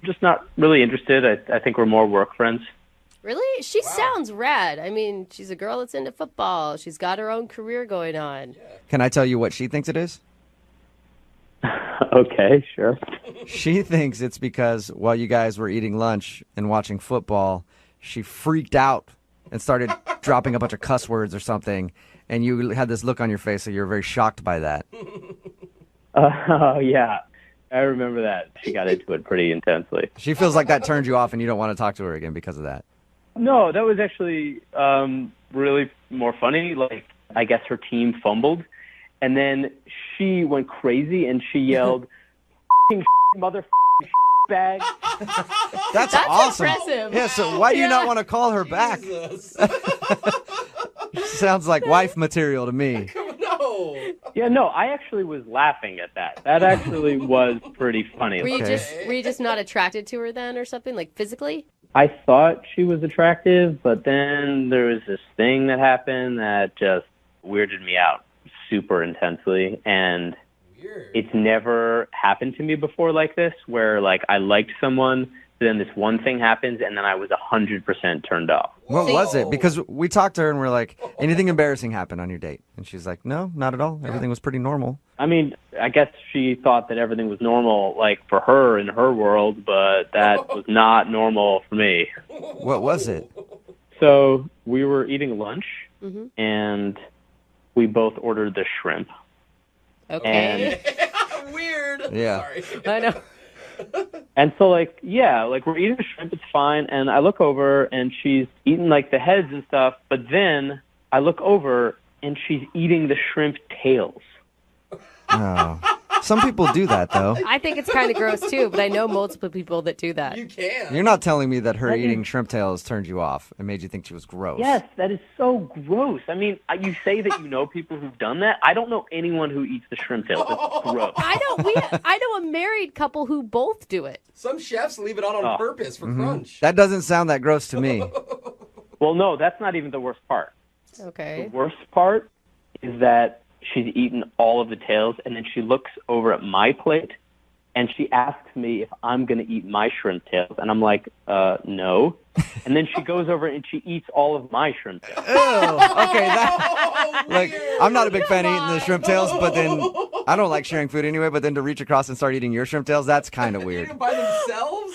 Just not really interested. I think we're more work friends. Really? She sounds rad. I mean, she's a girl that's into football. She's got her own career going on. Can I tell you what she thinks it is? Okay, sure. She thinks it's because while you guys were eating lunch and watching football, she freaked out and started dropping a bunch of cuss words or something, and you had this look on your face, so you were very shocked by that. Yeah. I remember that. She got into it pretty intensely. She feels like that turned you off and you don't want to talk to her again because of that. No, that was actually really more funny. Like, I guess her team fumbled, and then she went crazy and she yelled, "F***ing mother bag." That's awesome. Impressive. Yeah, so why do you not want to call her back? Sounds like wife material to me. No. Yeah, no, I actually was laughing at that. That actually was pretty funny. Were you just not attracted to her then or something, like physically? I thought she was attractive, but then there was this thing that happened that just weirded me out super intensely, and it's never happened to me before like this, where like I liked someone, then this one thing happens, and then I was 100% turned off. What was it? Because we talked to her and we're like, anything embarrassing happened on your date? And she's like, no, not at all. Everything was pretty normal. I mean, I guess she thought that everything was normal, like for her in her world, but that was not normal for me. What was it? So we were eating lunch, Mm-hmm. and we both ordered the shrimp. Okay. Weird. Yeah. Sorry. I know. And so, like, yeah, like, we're eating the shrimp, it's fine, and I look over, and she's eating, like, the heads and stuff, but then I look over, and she's eating the shrimp tails. Oh. Some people do that, though. I think it's kind of gross, too, but I know multiple people that do that. You can. You're not telling me that her eating shrimp tails turned you off and made you think she was gross. Yes, that is so gross. I mean, you say that you know people who've done that. I don't know anyone who eats the shrimp tails. It's gross. I know a married couple who both do it. Some chefs leave it on purpose for crunch. That doesn't sound that gross to me. Well, no, that's not even the worst part. Okay. The worst part is that she's eaten all of the tails, and then she looks over at my plate, and she asks me if I'm going to eat my shrimp tails. And I'm like, no. And then she goes over and she eats all of my shrimp tails. Ew. Okay, like, I'm not a big fan of eating the shrimp tails, but then I don't like sharing food anyway, but then to reach across and start eating your shrimp tails, that's kind of weird. Eating by themselves?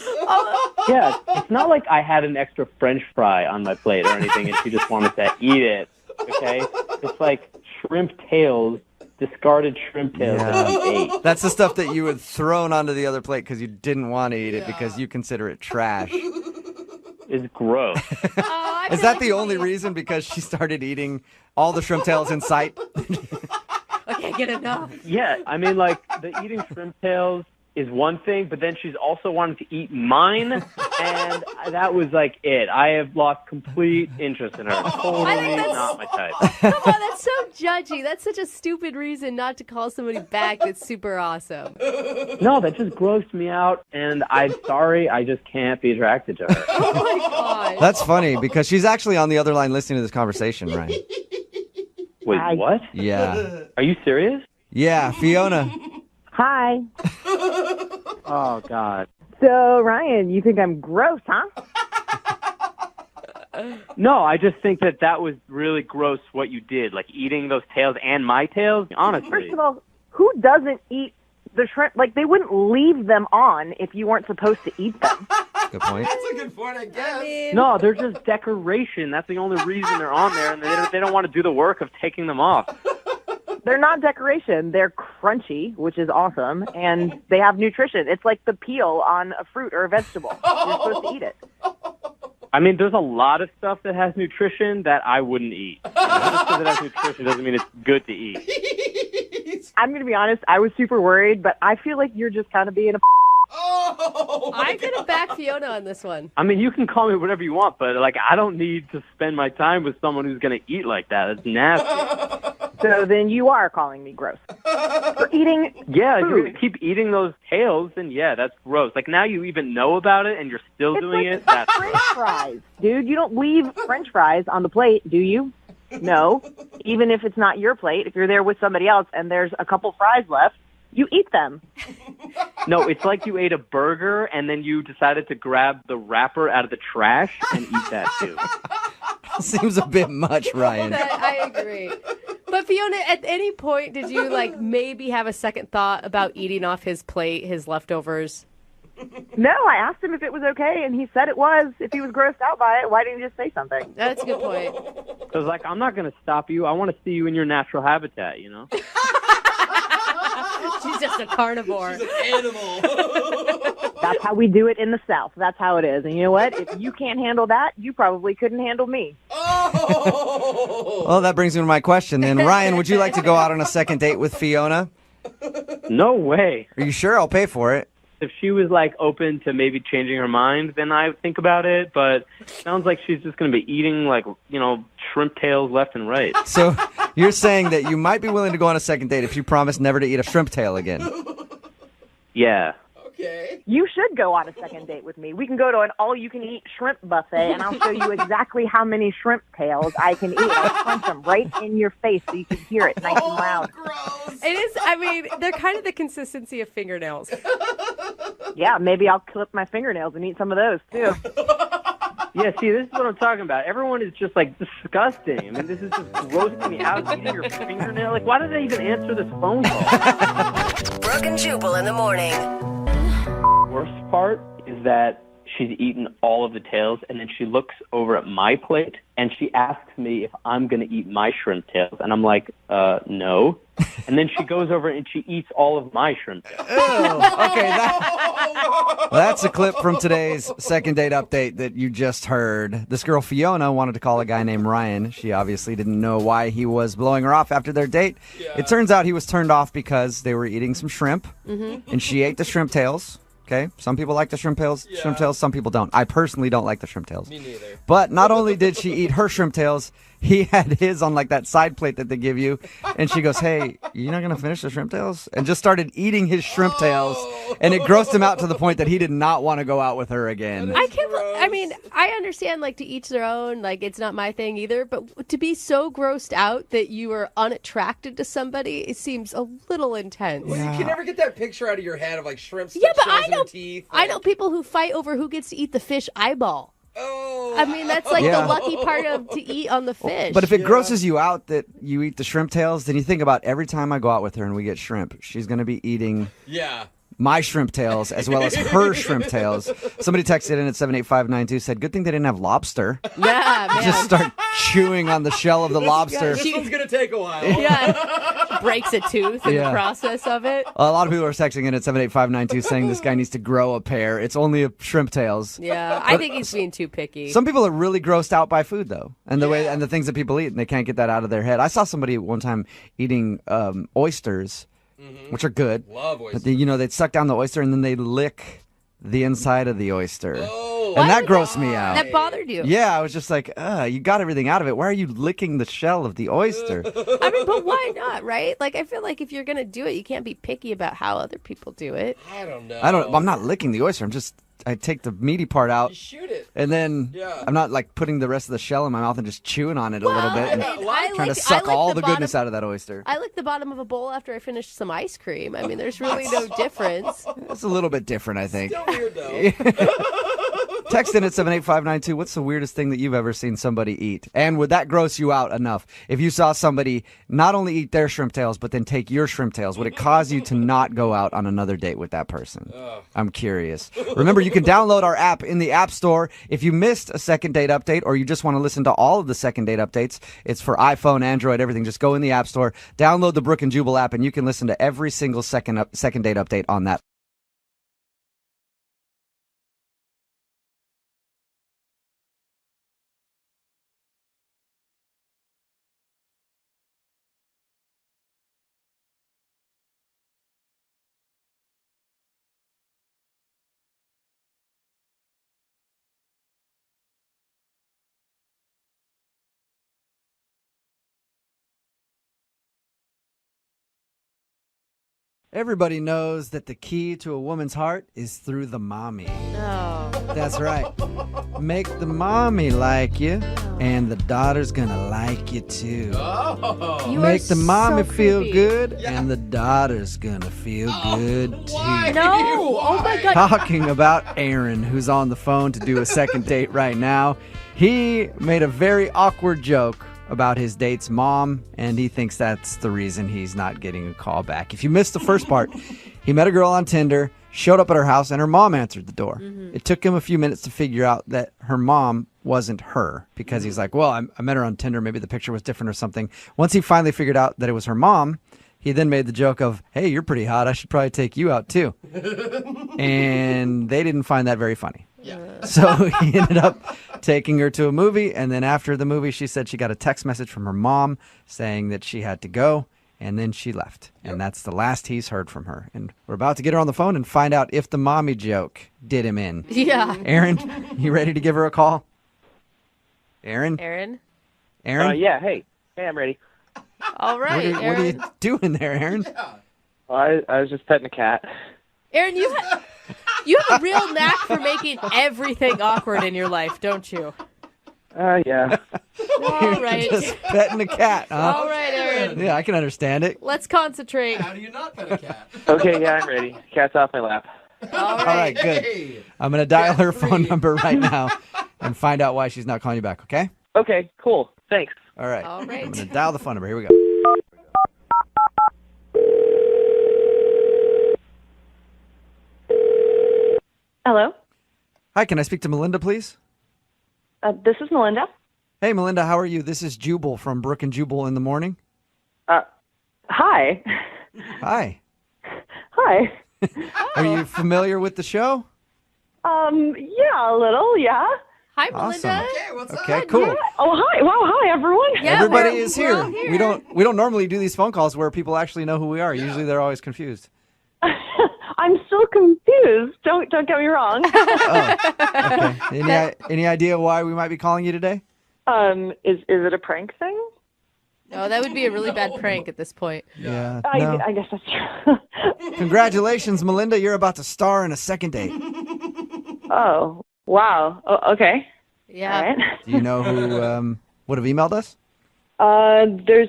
Yeah, it's not like I had an extra French fry on my plate or anything, and she just wanted to eat it, okay? It's like shrimp tails, discarded shrimp tails that you ate. That's the stuff that you had thrown onto the other plate because you didn't want to eat it because you consider it trash. It's gross. Is that the only reason? Because she started eating all the shrimp tails in sight? I can't get enough. Yeah, I mean, like, the eating shrimp tails, is one thing, but then she's also wanting to eat mine, and that was like it. I have lost complete interest in her. Totally not my type. Come on, that's so judgy. That's such a stupid reason not to call somebody back that's super awesome. No, that just grossed me out, and I'm sorry, I just can't be attracted to her. Oh my gosh. That's funny because she's actually on the other line listening to this conversation, Ryan. Wait, what? Yeah. Are you serious? Yeah, Fiona. Hi. Oh, God. So, Ryan, you think I'm gross, huh? No, I just think that was really gross what you did, like eating those tails and my tails, honestly. First of all, who doesn't eat the shrimp? Like, they wouldn't leave them on if you weren't supposed to eat them. Good point. That's a good point, I guess. No, they're just decoration. That's the only reason they're on there, and they don't want to do the work of taking them off. They're not decoration. They're crunchy, which is awesome, and they have nutrition. It's like the peel on a fruit or a vegetable. You're supposed to eat it. I mean, there's a lot of stuff that has nutrition that I wouldn't eat. Just because it has nutrition doesn't mean it's good to eat. I'm going to be honest. I was super worried, but I feel like you're just kind of being a I'm going to back Fiona on this one. I mean, you can call me whatever you want, but, like, I don't need to spend my time with someone who's going to eat like that. It's nasty. So then you are calling me gross. For eating Yeah, if food. you're going to keep eating those tails, then yeah, that's gross. Like, now you even know about it and you're still It's doing like it. That's French fries. Dude, you don't leave French fries on the plate, do you? No. Even if it's not your plate, if you're there with somebody else and there's a couple fries left, you eat them. No, it's like you ate a burger and then you decided to grab the wrapper out of the trash and eat that too. Seems a bit much, Ryan. I agree. But Fiona, at any point did you like maybe have a second thought about eating off his plate, his leftovers? No, I asked him if it was okay, and he said it was. If he was grossed out by it, why didn't he just say something? That's a good point. Because, like, I'm not going to stop you. I want to see you in your natural habitat, you know? She's just a carnivore. She's an animal. That's how we do it in the South. That's how it is. And you know what? If you can't handle that, you probably couldn't handle me. Well, that brings me to my question then. Ryan, would you like to go out on a second date with Fiona? No way. Are you sure? I'll pay for it. If she was, like, open to maybe changing her mind, then I would think about it. But it sounds like she's just going to be eating, like, you know, shrimp tails left and right. So you're saying that you might be willing to go on a second date if you promise never to eat a shrimp tail again? Yeah. Okay. You should go on a second date with me. We can go to an all-you-can-eat shrimp buffet, and I'll show you exactly how many shrimp tails I can eat. I'll crunch them right in your face so you can hear it nice and loud. Gross. It is, I mean, they're kind of the consistency of fingernails. Yeah, maybe I'll clip my fingernails and eat some of those, too. Yeah, see, this is what I'm talking about. Everyone is just, like, disgusting. I mean, this is just grossing me out, eating your fingernail. Like, why did I even answer this phone call? Brooke and Jubal in the morning. Worst part is that she's eaten all of the tails, and then she looks over at my plate, and she asks me if I'm going to eat my shrimp tails. And I'm like, no. And then she goes over and she eats all of my shrimp tails. Okay, that's a clip from today's second date update that you just heard. This girl, Fiona, wanted to call a guy named Ryan. She obviously didn't know why he was blowing her off after their date. Yeah. It turns out he was turned off because they were eating some shrimp, and she ate the shrimp tails. Okay, some people like the shrimp tails, some people don't. I personally don't like the shrimp tails. Me neither. But not only did she eat her shrimp tails, he had his on like that side plate that they give you. And she goes, "Hey, you're not going to finish the shrimp tails?" And just started eating his shrimp tails. And it grossed him out to the point that he did not want to go out with her again. I can't. I mean, I understand like to each their own. Like it's not my thing either. But to be so grossed out that you are unattracted to somebody, it seems a little intense. Well, you can never get that picture out of your head of like shrimp Yeah, but shells I in their know. teeth. I know people who fight over who gets to eat the fish eyeball. Oh. I mean, that's like Yeah. the lucky part of to eat on the fish. But if it grosses you out that you eat the shrimp tails, then you think about every time I go out with her and we get shrimp, she's going to be eating Yeah. my shrimp tails as well as her shrimp tails. Somebody texted in at 78592, said, good thing they didn't have lobster. Yeah, man. Just start chewing on the shell of the lobster. This one's going to take a while. Yeah. Breaks a tooth in Yeah. the process of it. A lot of people are texting in at 78592 saying this guy needs to grow a pair. It's only a shrimp tails. Yeah, I think he's being too picky. Some people are really grossed out by food, though, and the way and the things that people eat, and they can't get that out of their head. I saw somebody one time eating oysters, which are good. Love But oysters. they'd suck down the oyster and then they'd lick the inside of the oyster. Oh, and that grossed me out. That bothered you. Yeah, I was just like, you got everything out of it. Why are you licking the shell of the oyster? I mean, but why not, right? Like, I feel like if you're going to do it, you can't be picky about how other people do it. I don't know. I'm not licking the oyster. I take the meaty part out. You shoot it. And then Yeah. I'm not like putting the rest of the shell in my mouth and just chewing on it a little bit and I trying to like- suck I like all the the goodness out of that oyster. I lick the bottom of a bowl after I finish some ice cream. I mean, there's really no difference. It's a little bit different, I think. Still weird, though. Text in at 78592. What's the weirdest thing that you've ever seen somebody eat? And would that gross you out enough? If you saw somebody not only eat their shrimp tails, but then take your shrimp tails, would it cause you to not go out on another date with that person? I'm curious. Remember, you can download our app in the App Store. If you missed a second date update or you just want to listen to all of the second date updates, it's for iPhone, Android, everything. Just go in the App Store, download the Brooke and Jubal app, and you can listen to every single second date update on that. Everybody knows that the key to a woman's heart is through the mommy. No. That's right. Make the mommy like you, and the daughter's gonna like you too. Oh. You Make are the mommy so feel creepy. good, and the daughter's gonna feel good too. No. Oh, my God. Talking about Aaron, who's on the phone to do a second date right now. He made a very awkward joke about his date's mom, and he thinks that's the reason he's not getting a call back. If you missed the first part, he met a girl on Tinder, showed up at her house, and her mom answered the door. It took him a few minutes to figure out that her mom wasn't her, because he's like, well, I met her on Tinder, maybe the picture was different or something. Once he finally figured out that it was her mom, he then made the joke of, hey, you're pretty hot, I should probably take you out too. And they didn't find that very funny. So he ended up taking her to a movie, and then after the movie, she said she got a text message from her mom saying that she had to go, and then she left. And that's the last he's heard from her. And we're about to get her on the phone and find out if the mommy joke did him in. Yeah. Aaron, you ready to give her a call? Aaron? Aaron? Aaron? Yeah, hey, I'm ready. All right, what are Aaron. you doing there, Aaron? Well, I was just petting a cat. Aaron, you have a real knack for making everything awkward in your life, don't you? Yeah. All right. Just petting a cat, huh? All right, Aaron. Yeah, I can understand it. Let's concentrate. How do you not pet a cat? Okay, yeah, I'm ready. Cat's off my lap. All All right, good. Hey. I'm going to dial her phone number right now and find out why she's not calling you back, okay? Okay, cool. Thanks. All right. All right. I'm going to dial the phone number. Here we go. Hello, Hi, can I speak to Melinda, please? this is Melinda. Hey, Melinda, how are you? This is Jubal from Brooke and Jubal in the Morning. Hi. Hi. Hi. Are you familiar with the show? Yeah, a little, yeah. Hi, Awesome. Melinda. Okay, what's up? Okay, cool. Oh, hi. Wow, hi, everyone. Yeah, Everybody we're- is we're here. all here. We don't normally do these phone calls where people actually know who we are. Usually they're always confused. I'm still confused. Don't get me wrong. Okay. Any idea why we might be calling you today? Is it a prank thing? No, that would be a really bad prank at this point. Yeah. No. I guess that's true. Congratulations, Melinda. You're about to star in a second date. Oh, wow. Oh, okay. Yeah. All right. Do you know who would have emailed us? There's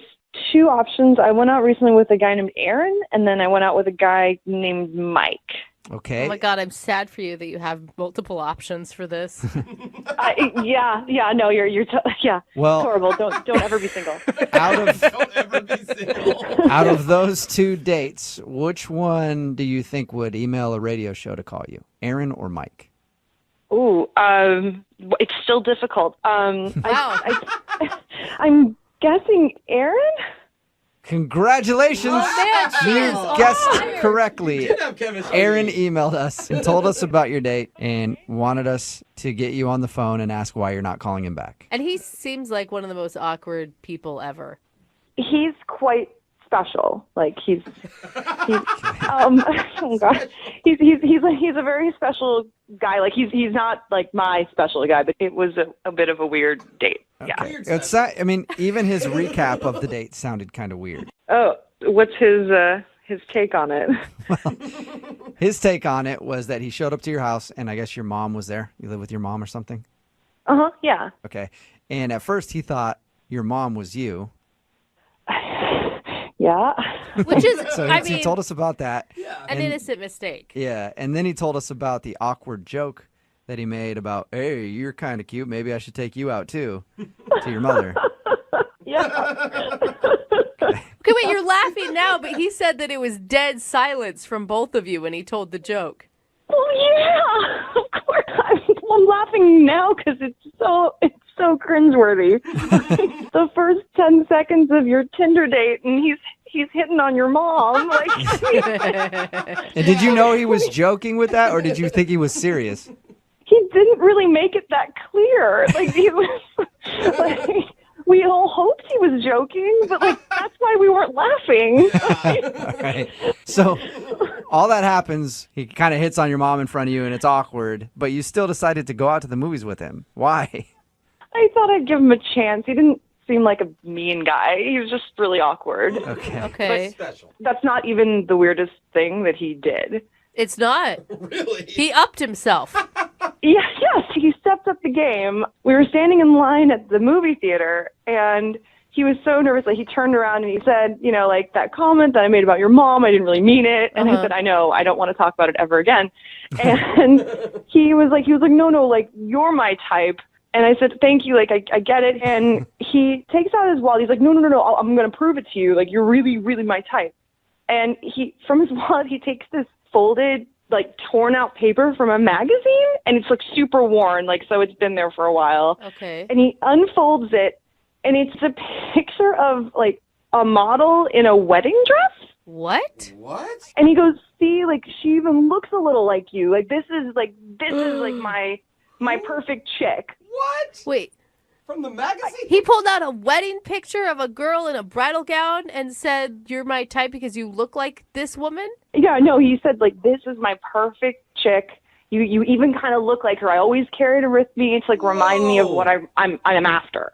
two options. I went out recently with a guy named Aaron, and then I went out with a guy named Mike. Okay. Oh my God, I'm sad for you that you have multiple options for this. Yeah. No, you're yeah. Well- It's horrible. Don't ever be single. Don't ever be single. Out of those two dates, which one do you think would email a radio show to call you? Aaron or Mike? Ooh, it's still difficult. Wow. I'm guessing Aaron. Congratulations! Man, she You is on guessed fire. correctly. Did have chemistry. Aaron emailed us and told us about your date and wanted us to get you on the phone and ask why you're not calling him back. And he seems like one of the most awkward people ever. He's quite special. Like he's oh god, he's a very special guy. Like he's not like my special guy, but it was a bit of a weird date. Okay. I mean, even his recap of the date sounded kind of weird. Oh, what's his take on it? His take on it was that he showed up to your house, and I guess your mom was there. You live with your mom or something? Yeah. Okay. And at first he thought your mom was you. Yeah. Which is, So he told us about that. an innocent mistake. Yeah. And then he told us about the awkward joke that he made about, hey, you're kind of cute. Maybe I should take you out too, to your mother. Okay, wait, you're laughing now, but he said that it was dead silence from both of you when he told the joke. Oh yeah, of course. I'm laughing now because it's so cringeworthy. The first 10 seconds of your Tinder date, and he's hitting on your mom. Like, And did you know he was joking with that, or did you think he was serious? he didn't really make it that clear. Like he was like. We all hoped he was joking, but like that's why we weren't laughing. All right. So all that happens, he kind of hits on your mom in front of you, and it's awkward, but you still decided to go out to the movies with him. Why? I thought I'd give him a chance. He didn't seem like a mean guy. He was just really awkward. Okay. That's not even the weirdest thing that he did. It's not. Really? He upped himself. Yes, he stepped up the game. We were standing in line at the movie theater, and he was so nervous that he turned around and he said, you know, like that comment that I made about your mom, I didn't really mean it. And I said, I know, I don't want to talk about it ever again. And he was like, no, like you're my type. And I said, thank you, like I get it. And he takes out his wallet. He's like, no, I'm going to prove it to you. Like you're really, really my type. And from his wallet, he takes this folded, like torn out paper from a magazine, and it's like super worn, like so it's been there for a while. Okay. And he unfolds it, and it's a picture of like a model in a wedding dress. What? And he goes, see, like she even looks a little like you. Like this is like my perfect chick. What? Wait. From the magazine? He pulled out a wedding picture of a girl in a bridal gown and said, you're my type because you look like this woman? Yeah, no, he said, like, this is my perfect chick. You even kind of look like her. I always carried her with me to, like, remind me of what I'm after.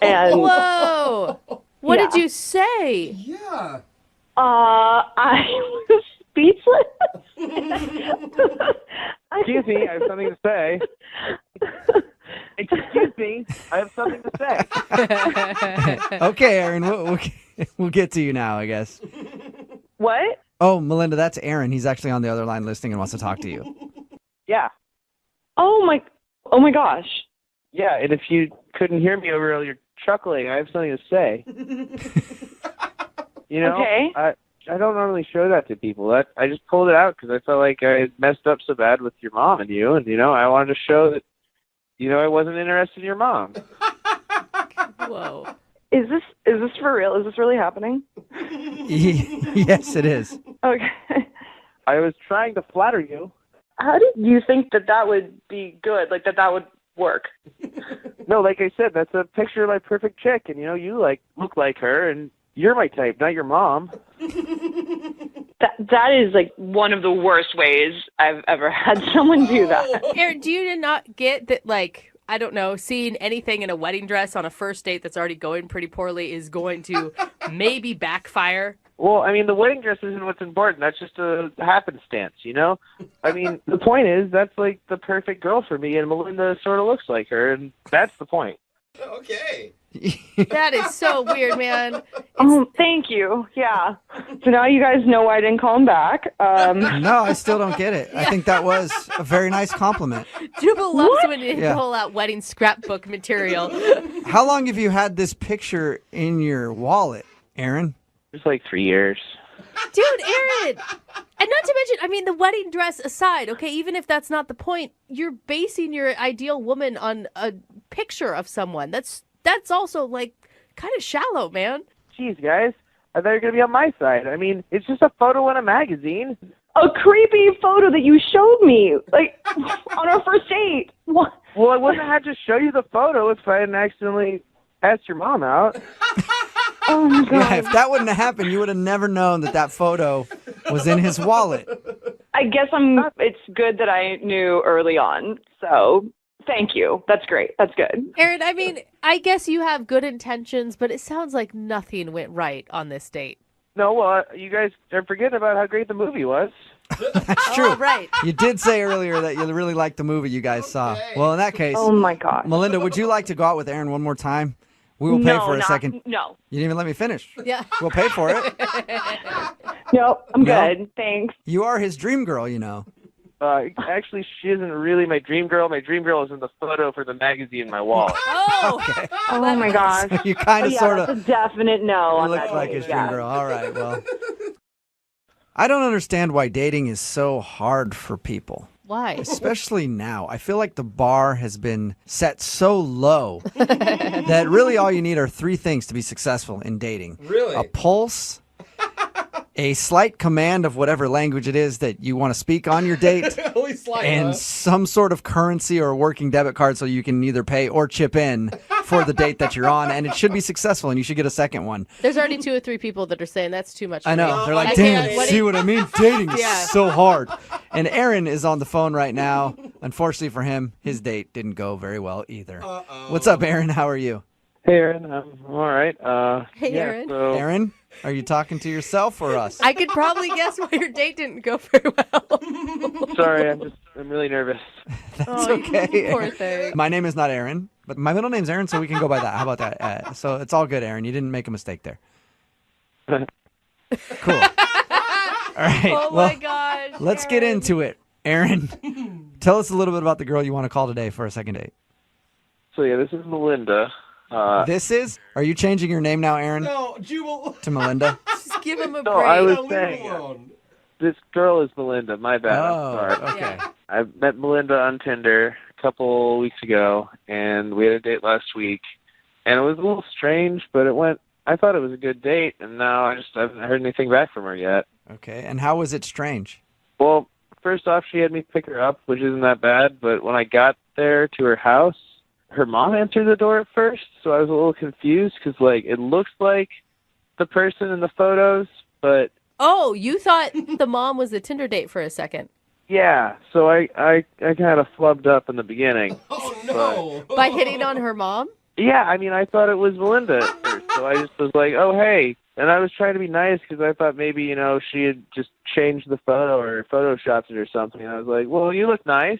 And whoa. What did you say? Yeah. I was speechless. Excuse me, I have something to say. Excuse me, I have something to say. Okay, Aaron, we'll get to you now, I guess. What? Oh, Melinda, that's Aaron. He's actually on the other line listening and wants to talk to you. Yeah. Oh my gosh. Yeah, and if you couldn't hear me over all your chuckling, I have something to say. You know, okay. I don't normally show that to people. I just pulled it out because I felt like I had messed up so bad with your mom and you, and you know, I wanted to show that, you know, I wasn't interested in your mom. Whoa. Is this for real? Is this really happening? Yes, it is. Okay. I was trying to flatter you. How did you think that would be good? Like that would work? No, like I said, that's a picture of my perfect chick, and you know, you like look like her, and you're my type, not your mom. That is like one of the worst ways I've ever had someone do that. Aaron, do you not get that, like, I don't know, seeing anything in a wedding dress on a first date that's already going pretty poorly is going to maybe backfire? Well, I mean, the wedding dress isn't what's important. That's just a happenstance, you know? I mean, the point is, that's like the perfect girl for me, and Melinda sort of looks like her, and that's the point. Okay. That is so weird, man. Thank you. Yeah. So now you guys know why I didn't call him back. No, I still don't get it. I think that was a very nice compliment. Jubal loves when you pull out wedding scrapbook material. How long have you had this picture in your wallet, Aaron? It's like 3 years. Dude, Aaron! And not to mention, I mean, the wedding dress aside, okay, even if that's not the point, you're basing your ideal woman on a picture of someone. That's also, like, kind of shallow, man. Jeez, guys. I thought you were going to be on my side. I mean, it's just a photo in a magazine. A creepy photo that you showed me, like, on our first date. What? Well, I wouldn't have had to show you the photo if I hadn't accidentally asked your mom out. Oh my god. Yeah, if that wouldn't have happened, you would have never known that photo was in his wallet. I guess it's good that I knew early on. So thank you. That's great. That's good. Aaron, I mean, I guess you have good intentions, but it sounds like nothing went right on this date. No, well, you guys are forgetting about how great the movie was. That's true. Oh, right. You did say earlier that you really liked the movie you guys saw. Well, in that case, Oh my god. Melinda, would you like to go out with Aaron one more time? We will pay for a second. No. You didn't even let me finish. Yeah. We'll pay for it. No, I'm No? good. Thanks. You are his dream girl, you know. Actually, she isn't really my dream girl. My dream girl is in the photo for the magazine in my wall. Oh. Okay. Oh my gosh. You kind of yeah, sort that's of a definite no. on look that like date, his dream yeah. girl. All right, well. I don't understand why dating is so hard for people. Why? Especially now. I feel like the bar has been set so low that really all you need are three things to be successful in dating. Really? A pulse, a slight command of whatever language it is that you want to speak on your date, Only slight, and huh? some sort of currency or a working debit card so you can either pay or chip in for the date that you're on, and it should be successful, and you should get a second one. There's already 2 or 3 people that are saying that's too much for I know. me. They're like, I damn, can't- see what I mean? Dating is Yeah. so hard. And Aaron is on the phone right now. Unfortunately for him, his date didn't go very well either. What's up, Aaron? How are you? Hey, Aaron. I'm all right. Hey, yeah, Aaron. So, Aaron, are you talking to yourself or us? I could probably guess why your date didn't go very well. sorry, I'm really nervous. That's Oh, you okay. poor thing. My name is not Aaron, but my middle name's Aaron, so we can go by that. How about that? So it's all good, Aaron. You didn't make a mistake there. Cool. All right. Oh well, my gosh. let's get Aaron. into it. Aaron, tell us a little bit about the girl you want to call today for a second date. So yeah, this is Melinda. Are you changing your name now, Aaron, No, Jubal. to Melinda? Just give him a No, break. I was Leave saying him alone. this girl is Melinda. My bad. Oh, I'm sorry. okay. I met Melinda on Tinder a couple weeks ago, and we had a date last week, and it was a little strange, but it went. I thought it was a good date, and now I haven't heard anything back from her yet. Okay. And how was it strange? Well, first off, she had me pick her up, which isn't that bad, but when I got there to her house, her mom answered the door at first, so I was a little confused because, like, it looks like the person in the photos, but Oh, you thought the mom was the Tinder date for a second. yeah, so I kind of flubbed up in the beginning. Oh, no. By hitting on her mom? Yeah, I mean, I thought it was Melinda at first, so I just was like, oh, hey. And I was trying to be nice because I thought maybe, she had just changed the photo or photoshopped it or something. And I was like, well, you look nice.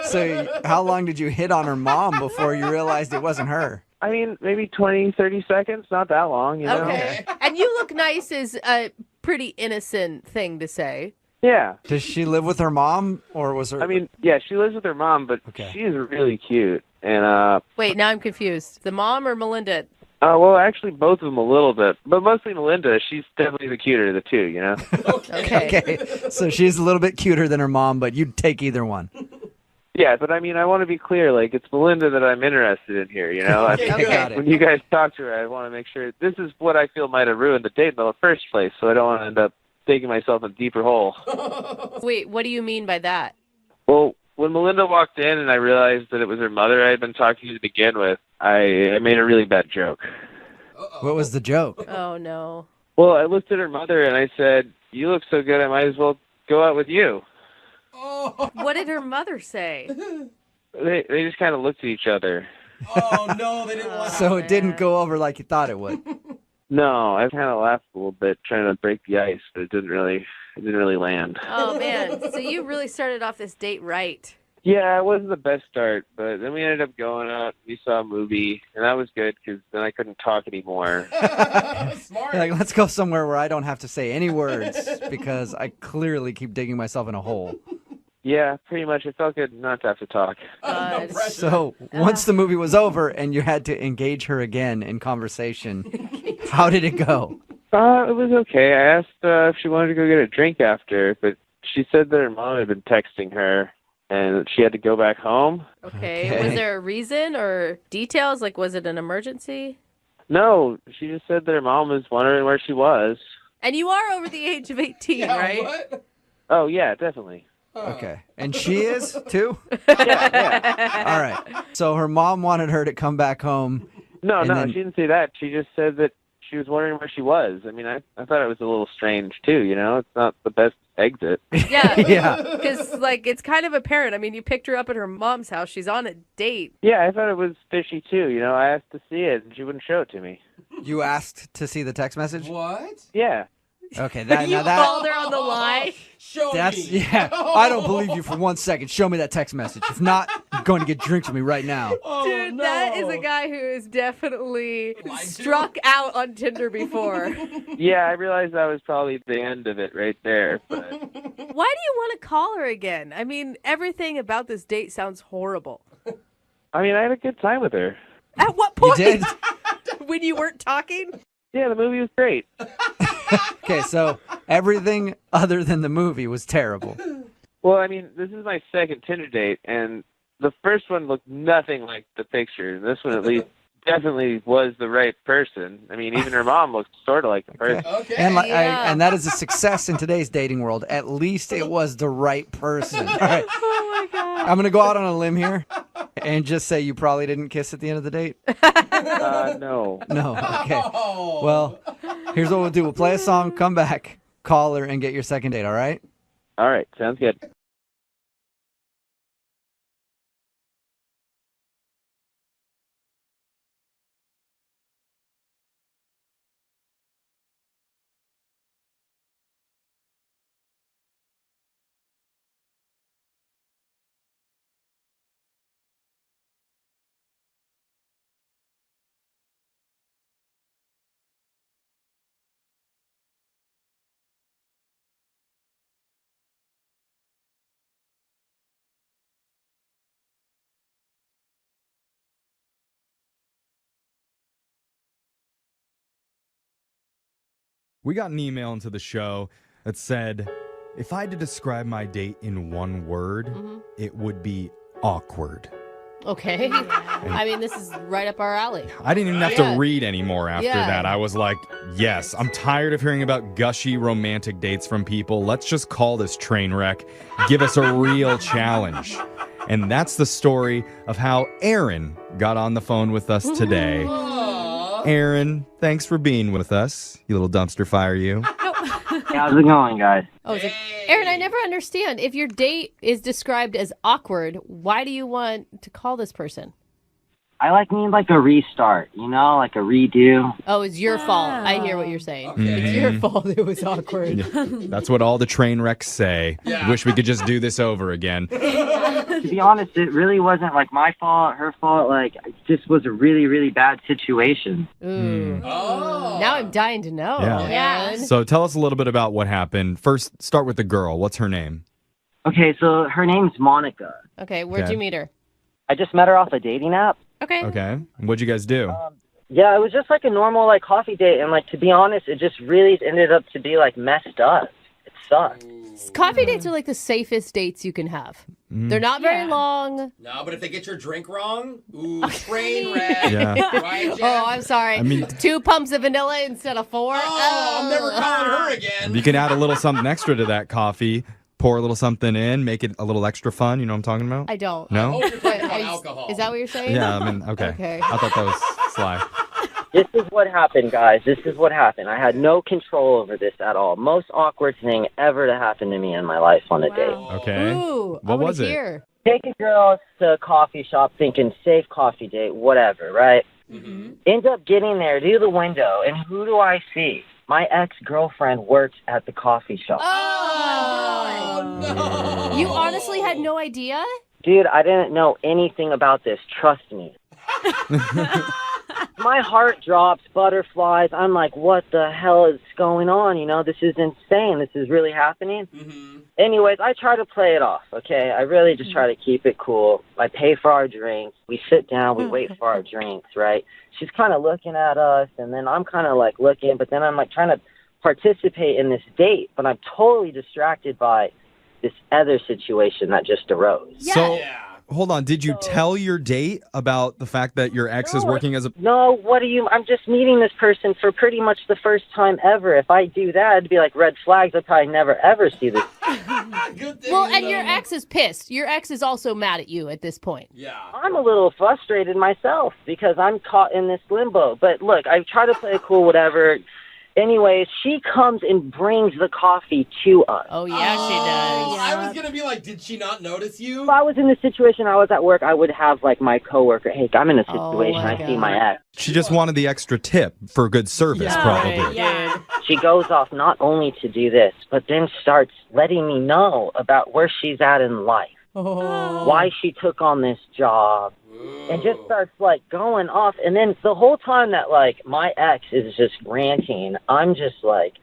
So how long did you hit on her mom before you realized it wasn't her? I mean, maybe 20, 30 seconds, not that long, you know? Okay. And you look nice is a pretty innocent thing to say. Yeah. Does she live with her mom, or was her? I mean, yeah, she lives with her mom, but Okay. she's really cute. And, Wait, now I'm confused. The mom or Melinda? well, actually, both of them a little bit, but mostly Melinda. She's definitely the cuter of the two, you know? Okay. Okay, so she's a little bit cuter than her mom, but you'd take either one. Yeah, but I mean, I want to be clear. Like, it's Melinda that I'm interested in here, you know? Okay, got it. When you guys talk to her, I want to make sure this is what I feel might have ruined the date in the first place, so I don't want to end up digging myself a deeper hole. Wait, what do you mean by that? Well, when Melinda walked in and I realized that it was her mother I had been talking to begin with, I made a really bad joke. What was the joke? Oh, no. Well, I looked at her mother and I said, you look so good, I might as well go out with you. What did her mother say? They just kind of looked at each other. Oh, no, they didn't want So it didn't go over like you thought it would. No, I kind of laughed a little bit trying to break the ice, but it didn't really land. Oh, man. So you really started off this date right. Yeah, it wasn't the best start, but then we ended up going out. We saw a movie, and that was good because then I couldn't talk anymore. Smart. Like, let's go somewhere where I don't have to say any words because I clearly keep digging myself in a hole. Yeah, pretty much. It felt good not to have to talk. God. So once the movie was over and you had to engage her again in conversation, how did it go? It was okay. I asked if she wanted to go get a drink after, but she said that her mom had been texting her and she had to go back home. Okay. Was there a reason or details? Like, was it an emergency? No, she just said that her mom was wondering where she was. And you are over the age of 18, right? What? Oh, yeah, definitely. Okay. And she is too? Yeah. All right. So her mom wanted her to come back home No, And no, then- she didn't say that. She just said that she was wondering where she was. I mean, I thought it was a little strange, too, you know? It's not the best exit. Yeah. Yeah. Because, like, it's kind of apparent. I mean, you picked her up at her mom's house. She's on a date. Yeah, I thought it was fishy, too, you know? I asked to see it, and she wouldn't show it to me. You asked to see the text message? What? Yeah. Okay, that You now that called her on the line. Show that's me. yeah. I don't believe you for 1 second. Show me that text message. If not, I'm going to get drinks with me right now. Oh, Dude, no. that is a guy who is definitely struck out on Tinder before. Yeah, I realized that was probably the end of it right there. But Why do you want to call her again? I mean, everything about this date sounds horrible. I mean, I had a good time with her. At what You point? did? When you weren't talking? Yeah, the movie was great. Okay, so everything other than the movie was terrible. Well, I mean, this is my second Tinder date, and the first one looked nothing like the picture. This one, at least, definitely was the right person. I mean, even her mom looked sort of like the person. Okay. And Yeah. and that is a success in today's dating world. At least it was the right person. All right. Oh my God. I'm going to go out on a limb here and just say you probably didn't kiss at the end of the date. No. No. Okay. Oh. Well, here's what we'll do. We'll play a song, come back, call her, and get your second date, all right? All right, sounds good. We got an email into the show that said, if I had to describe my date in one word, it would be awkward. Okay. I mean, this is right up our alley. I didn't even have Yeah. to read anymore after Yeah. that. I was like, yes, I'm tired of hearing about gushy romantic dates from people. Let's just call this train wreck. Give us a real challenge. And that's the story of how Aaron got on the phone with us today. Aaron, thanks for being with us, you little dumpster fire, you. How's it going, guys? Oh, is it? Aaron, I never understand. If your date is described as awkward, why do you want to call this person? I need like a restart, you know, like a redo. Oh, it's your fault. I hear what you're saying. It's your fault it was awkward. That's what all the train wrecks say. Wish we could just do this over again. To be honest, it really wasn't like my fault, her fault. Like, it just was a really, really bad situation. Ooh. Now I'm dying to know. Yeah. Aaron. So tell us a little bit about what happened. First, start with the girl. What's her name? Okay, so her name's Monica. Okay, where'd Okay. you meet her? I just met her off a dating app. Okay. Okay. What'd you guys do? Yeah, it was just like a normal like coffee date, and like to be honest, it just really ended up to be like messed up. It sucked. Coffee dates are like the safest dates you can have. They're not very long. No, but if they get your drink wrong, ooh, train wreck. Yeah. Right, Jeff? Oh, I'm sorry. I mean- 2 pumps of vanilla instead of 4. Oh, I'm never calling her again. You can add a little something extra to that coffee. Pour a little something in, make it a little extra fun. You know what I'm talking about? I don't. No? Oh, you're talking about Are you- alcohol. Is that what you're saying? Yeah, I mean, okay. Okay. I thought that was sly. This is what happened, guys. This is what happened. I had no control over this at all. Most awkward thing ever to happen to me in my life on a date. Okay. Ooh, What was it? Hear. Take a girl to a coffee shop thinking safe coffee date, whatever, right? End up getting there, do the window, and who do I see? My ex-girlfriend works at the coffee shop. Oh, no. You honestly had no idea? Dude, I didn't know anything about this. Trust me. My heart drops, butterflies. I'm like, what the hell is going on? You know, this is insane. This is really happening. Anyways, I try to play it off, okay? I really just try to keep it cool. I pay for our drinks. We sit down. We wait for our drinks, right? She's kind of looking at us, and then I'm kind of like looking, but then I'm like trying to participate in this date, but I'm totally distracted by this other situation that just arose. So, hold on. Did you tell your date about the fact that your ex is working as a... No, I'm just meeting this person for pretty much the first time ever. If I do that, it'd be like red flags. I'd probably never ever see this. Good Well, and your ex is pissed. Your ex is also mad at you at this point. Yeah. I'm a little frustrated myself because I'm caught in this limbo. But look, I try to play it cool, whatever. Anyways, she comes and brings the coffee to us. Oh, yeah, she does. I was going to be like, did she not notice you? If I was in this situation, I was at work, I would have, like, my coworker, hey, I'm in a situation, I see my ex. She just wanted the extra tip for good service, probably. Yeah. She goes off not only to do this, but then starts letting me know about where she's at in life. Why she took on this job. And just starts, like, going off. And then the whole time that, like, my ex is just ranting, I'm just, like,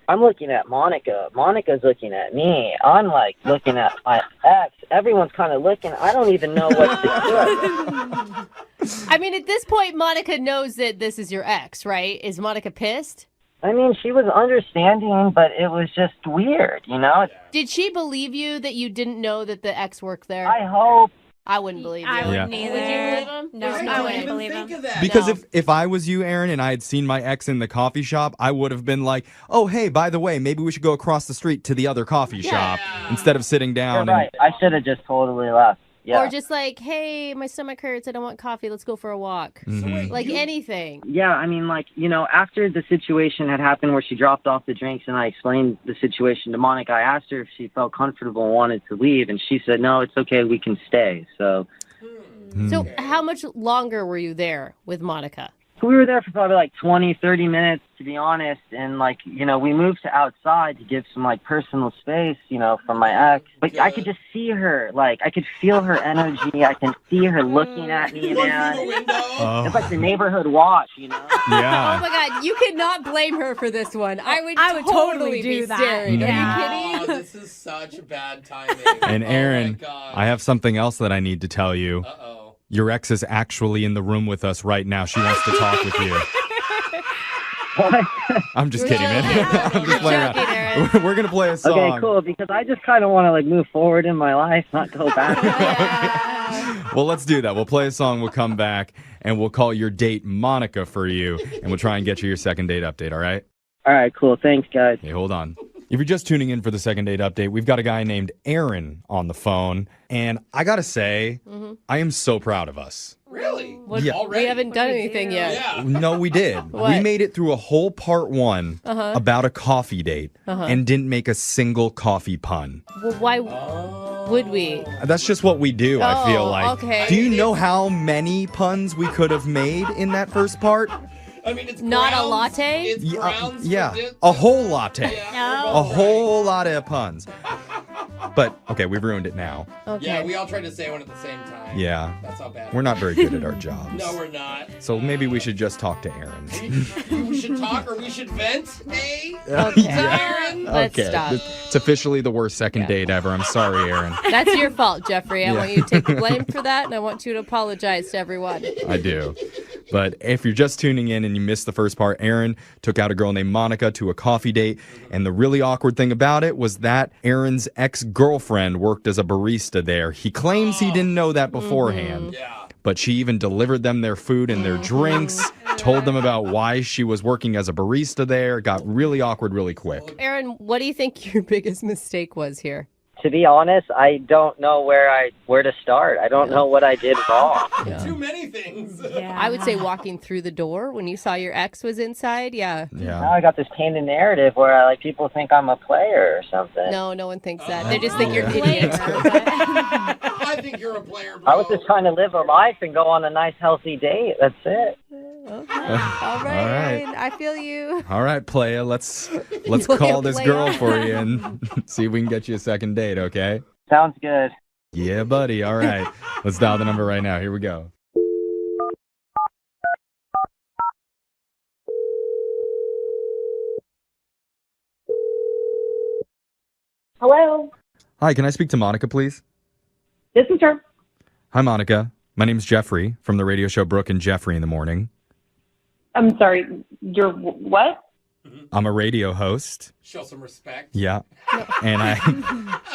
I'm looking at Monica. Monica's looking at me. I'm, like, looking at my ex. Everyone's kind of looking. I don't even know what to do. I mean, at this point, Monica knows that this is your ex, right? Is Monica pissed? I mean, she was understanding, but it was just weird, you know? Did she believe you that you didn't know that the ex worked there? I hope. I wouldn't believe you. I wouldn't Yeah. either. Would you believe him? No, I wouldn't believe him. Because if I was you, Aaron, and I had seen my ex in the coffee shop, I would have been like, oh, hey, by the way, maybe we should go across the street to the other coffee shop instead of sitting down. You're right. I should have just totally left. Yeah. Or just like, hey, my stomach hurts. I don't want coffee. Let's go for a walk. Mhm. Like anything. Yeah, I mean, like, you know, after the situation had happened where she dropped off the drinks and I explained the situation to Monica, I asked her if she felt comfortable and wanted to leave, and she said, no, it's okay, we can stay. So So how much longer were you there with Monica? we were there for probably like 20, 30 minutes, to be honest. And, like, you know, we moved to outside to give some, like, personal space, you know, from my ex. But I could just see her. Like, I could feel her energy. I can see her looking at me, man. It's like the neighborhood watch, you know? Yeah. Oh, my God. You cannot blame her for this one. I would totally be do that. staring. Yeah. Are you Oh, kidding? this is such bad timing. And Aaron, I have something else that I need to tell you. Uh-oh. Your ex is actually in the room with us right now. She wants to talk with you. I'm just kidding, man. I'm just playing around. We're going to play a song. Okay, cool, because I just kind of want to, like, move forward in my life, not go back. Well, let's do that. We'll play a song, we'll come back, and we'll call your date Monica for you, and we'll try and get you your second date update, all right? All right, cool. Thanks, guys. Hey, hold on. If you're just tuning in for the second date update, we've got a guy named Aaron on the phone, and I got to say, I am so proud of us. Really? Yeah. We haven't done anything yet. Yeah. No, we did. What? We made it through a whole part one about a coffee date and didn't make a single coffee pun. Well, why would we? That's just what we do, I feel Oh, like. okay. Do you know how many puns we could have made in that first part? I mean, it's Not a grounds- latte? It's grounds for Yeah, this. a whole latte. No. A whole lot of puns. But, okay, we've ruined it now. Okay. Yeah, we all tried to say one at the same time. Yeah. That's how bad. We're not very good at our jobs. No, we're not. So maybe we should just talk to Aaron. We should talk or we should vent, eh? Okay. Aaron? Let's Okay. stop. It's officially the worst second date ever. I'm sorry, Aaron. That's your fault, Jeffrey. I Yeah. want you to take the blame for that, and I want you to apologize to everyone. I do. But if you're just tuning in and you missed the first part, Aaron took out a girl named Monica to a coffee date. And the really awkward thing about it was that Aaron's ex-girlfriend worked as a barista there. He claims he didn't know that beforehand. Yeah. But she even delivered them their food and their drinks, told them about why she was working as a barista there. It got really awkward really quick. Aaron, what do you think your biggest mistake was here? To be honest, I don't know where to start. I don't know what I did wrong. Too many things. I would say walking through the door when you saw your ex was inside. Yeah. Now I got this painted narrative where like people think I'm a player or something. No, no one thinks that. They just think you're an idiot. I think you're a player, bro. I was just trying to live a life and go on a nice, healthy date. That's it. All All right. I feel you. All right, playa, let's Playa, call this playa. girl for you and see if we can get you a second date, okay? Sounds good. Yeah, buddy. All right. Let's dial the number right now. Here we go. Hello, Hi, can I speak to Monica, please? this is her. Hi, Monica. My name's Jeffrey from the radio show Brooke and Jeffrey in the Morning. I'm sorry, you're what? I'm a radio host. Show some respect. Yeah. And I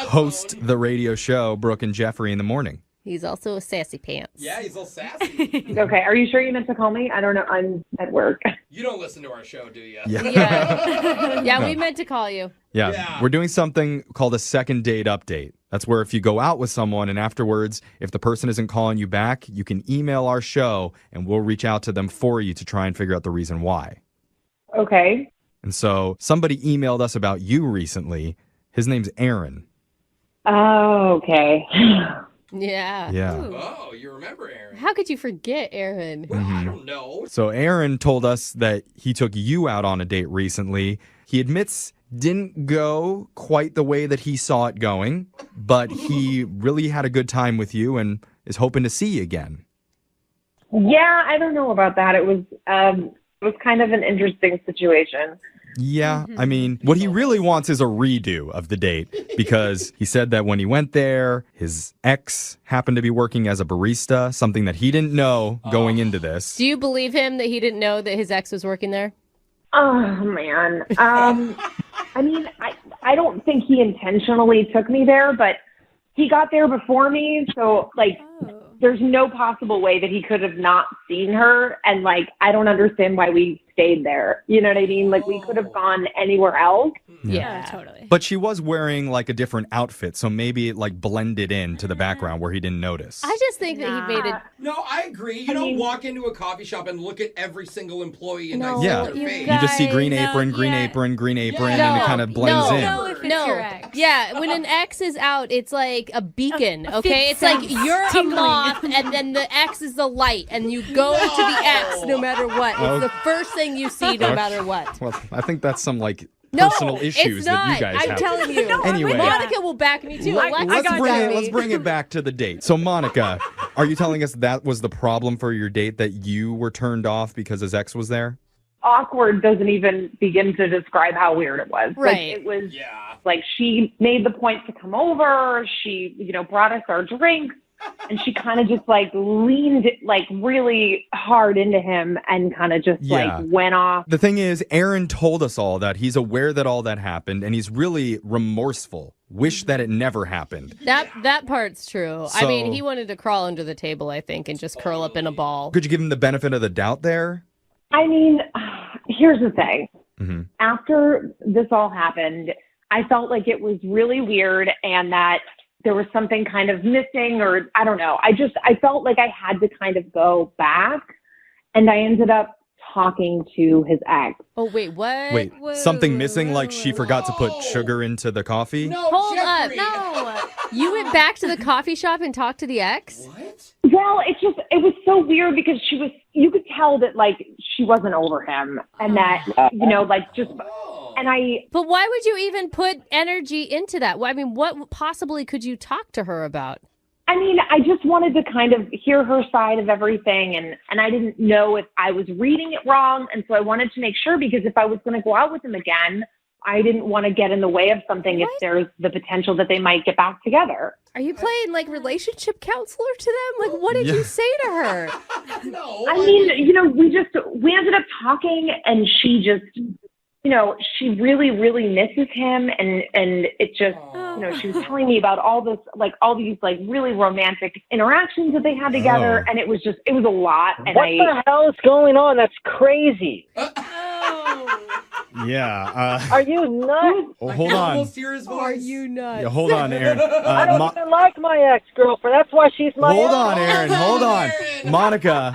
host the radio show Brooke and Jeffrey in the Morning. He's also a sassy pants. Yeah, he's all sassy. Okay, are you sure you meant to call me? I don't know. I'm at work. You don't listen to our show, do you? Yeah, we meant to call you. Yeah, we're doing something called a second date update. That's where if you go out with someone and afterwards, if the person isn't calling you back, you can email our show and we'll reach out to them for you to try and figure out the reason why. Okay. And so somebody emailed us about you recently. His name's Aaron. Oh, okay. Yeah. Yeah. Ooh. Oh, you remember Aaron? How could you forget Aaron? Well, I don't know. So Aaron told us that he took you out on a date recently. He admits didn't go quite the way that he saw it going, but he really had a good time with you and is hoping to see you again. Yeah, I don't know about that. It was kind of an interesting situation. Yeah, I mean, what he really wants is a redo of the date because he said that when he went there, his ex happened to be working as a barista, something that he didn't know going into this. Do you believe him that he didn't know that his ex was working there? Oh, man. I mean, I don't think he intentionally took me there, but he got there before me. So, like, there's no possible way that he could have not seen her. And, like, I don't understand why we stayed there. You know what I mean? Like, we could have gone anywhere else. Yeah, totally. But she was wearing like a different outfit, so maybe it like blended into the background where he didn't notice. I just think that he made it. No, I agree. You don't walk into a coffee shop and look at every single employee and No, dissect their you face. You just see green apron, green apron, green apron, and it kind of blends in. Yeah, when an X is out, it's like a beacon, A okay? It's fifth like sense you're tingling. a moth, and then the X is the light, and you go to the X no matter what. It's Oh. the first thing you see no matter what. Well, I think that's some like No, personal issues it's that not. you guys I'm have. telling you. Anyway. Monica will back me too. Let's bring it back to the date. So, Monica, are you telling us that was the problem for your date, that you were turned off because his ex was there? Awkward doesn't even begin to describe how weird it was. Right. Like, it was like she made the point to come over. She, brought us our drinks. And she kind of just like leaned like really hard into him and kind of just like went off. The thing is, Aaron told us all that he's aware that all that happened and he's really remorseful. Wish that it never happened. That part's true. I mean, So- he wanted to crawl under the table, I think, and just curl up in a ball. Could you give him the benefit of the doubt there? I mean, here's the thing. Mm-hmm. After this all happened, I felt like it was really weird and that there was something kind of missing, or I don't know. I felt like I had to kind of go back, and I ended up talking to his ex. Oh, wait, what? Wait, something missing like she forgot to put sugar into the coffee? Hold up. No. You went back to the coffee shop and talked to the ex? Well, it was so weird because you could tell that like she wasn't over him, and that, But why would you even put energy into that? I mean, what possibly could you talk to her about? I mean, I just wanted to kind of hear her side of everything, and I didn't know if I was reading it wrong, and so I wanted to make sure, because if I was going to go out with him again, I didn't want to get in the way of something if there's the potential that they might get back together. Are you playing like relationship counselor to them? Like, what did you say to her? I mean, we ended up talking, and she just, she really, really misses him, and it just, she was telling me about all these really romantic interactions that they had together, and it was a lot. And What the hell is going on? That's crazy. Yeah. Are you nuts? Oh, hold on. Are you nuts? Yeah, hold on, Aaron. I don't even like my ex-girlfriend. That's why she's my Hold ex. on, Aaron. Hold on. Monica,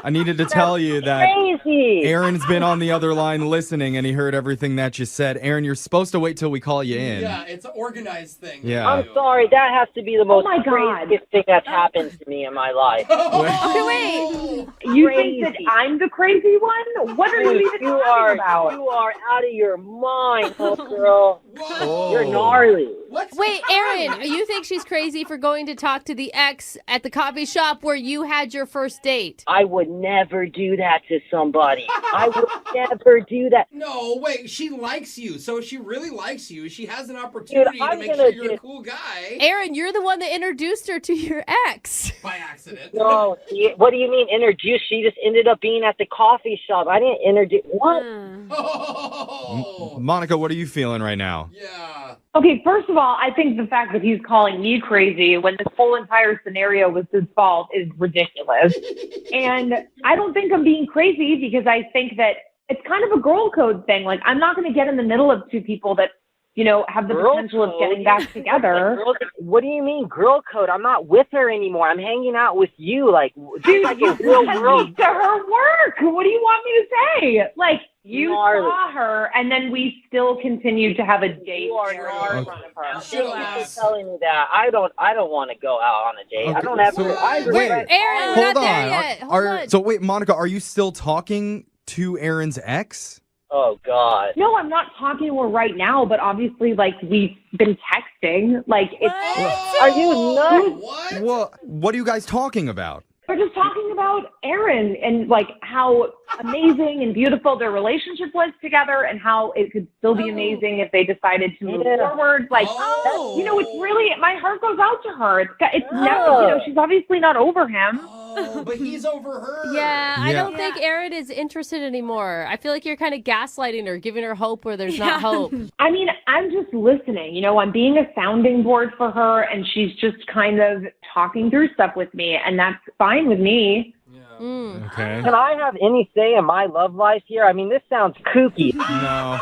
I needed to tell you that Crazy. Aaron's been on the other line listening and he heard everything that you said. Aaron, you're supposed to wait till we call you in. Yeah, it's an organized thing. Yeah. I'm sorry. That has to be the most my God. craziest thing that's happened to me in my life. Wait, you think that I'm the crazy one? What are you even talking about? You are out of your mind, girl. Oh. You're gnarly. Wait, Aaron, you think she's crazy for going to talk to the ex at the coffee shop where you had your first date? I would never do that to somebody. I would never do that. No, wait, she likes you. So if she really likes you, she has an opportunity to I'm make gonna sure you're a just- cool guy. Aaron, you're the one that introduced her to your ex. By accident. No, what do you mean introduce? She just ended up being at the coffee shop. I didn't introduce. What? Monica, what are you feeling right now? Yeah. Okay, first of all, I think the fact that he's calling me crazy when this whole entire scenario was his fault is ridiculous. And I don't think I'm being crazy because I think that it's kind of a girl code thing. Like, I'm not going to get in the middle of two people that, have the potential of getting back together. What do you mean, girl code? I'm not with her anymore. I'm hanging out with you. Like, dude, like you sent to her work. What do you want me to say? Like, you saw her, and then we still continued to have a date. You are in front of her. You're telling me that. I don't want to go out on a date. Okay, I don't have so- to. wait, Aaron, we're not there yet. Hold on. So wait, Monica, are you still talking to Aaron's ex? Oh, God. No, I'm not talking to her right now, but obviously, like, we've been texting. Like, it's... Are you nuts? Well, what are you guys talking about? We're just talking about Aaron and, like, how amazing and beautiful their relationship was together and how it could still be amazing if they decided to move forward. Like, it's really... My heart goes out to her. It's never... she's obviously not over him. But he's over her. Yeah, I don't think Aaron is interested anymore. I feel like you're kind of gaslighting her, giving her hope where there's not hope. I mean, I'm just listening. I'm being a sounding board for her, and she's just kind of talking through stuff with me, and that's fine with me. Okay. Can I have any say in my love life here? I mean, this sounds kooky. No.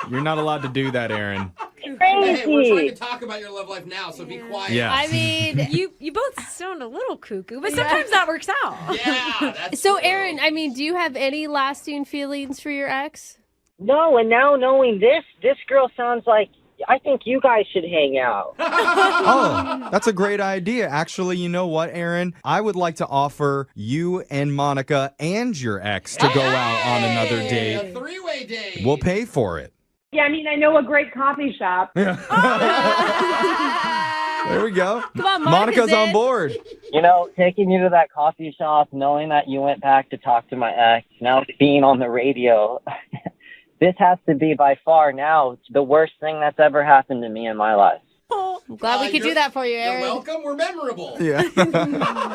You're not allowed to do that, Aaron. Hey, we're trying to talk about your love life now, so be quiet. Yeah. I mean, you both sound a little cuckoo, but sometimes that works out. Yeah, that's So, true. Aaron, I mean, do you have any lasting feelings for your ex? No, and now knowing this girl sounds like I think you guys should hang out. Oh, that's a great idea. Actually, you know what, Aaron? I would like to offer you and Monica and your ex to go out on another date. A three-way date. We'll pay for it. Yeah, I mean, I know a great coffee shop. There we go. Come on, Monica's on board. Taking you to that coffee shop, knowing that you went back to talk to my ex, now being on the radio, this has to be by far now the worst thing that's ever happened to me in my life. I'm glad we could do that for you, Aaron. You're welcome. We're memorable. Yeah.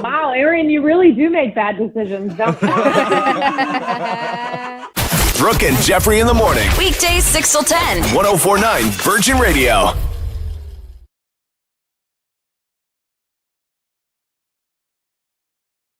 Wow, Aaron, you really do make bad decisions, don't you? Brooke and Jeffrey in the morning. Weekdays 6 till 10. 104.9 Virgin Radio.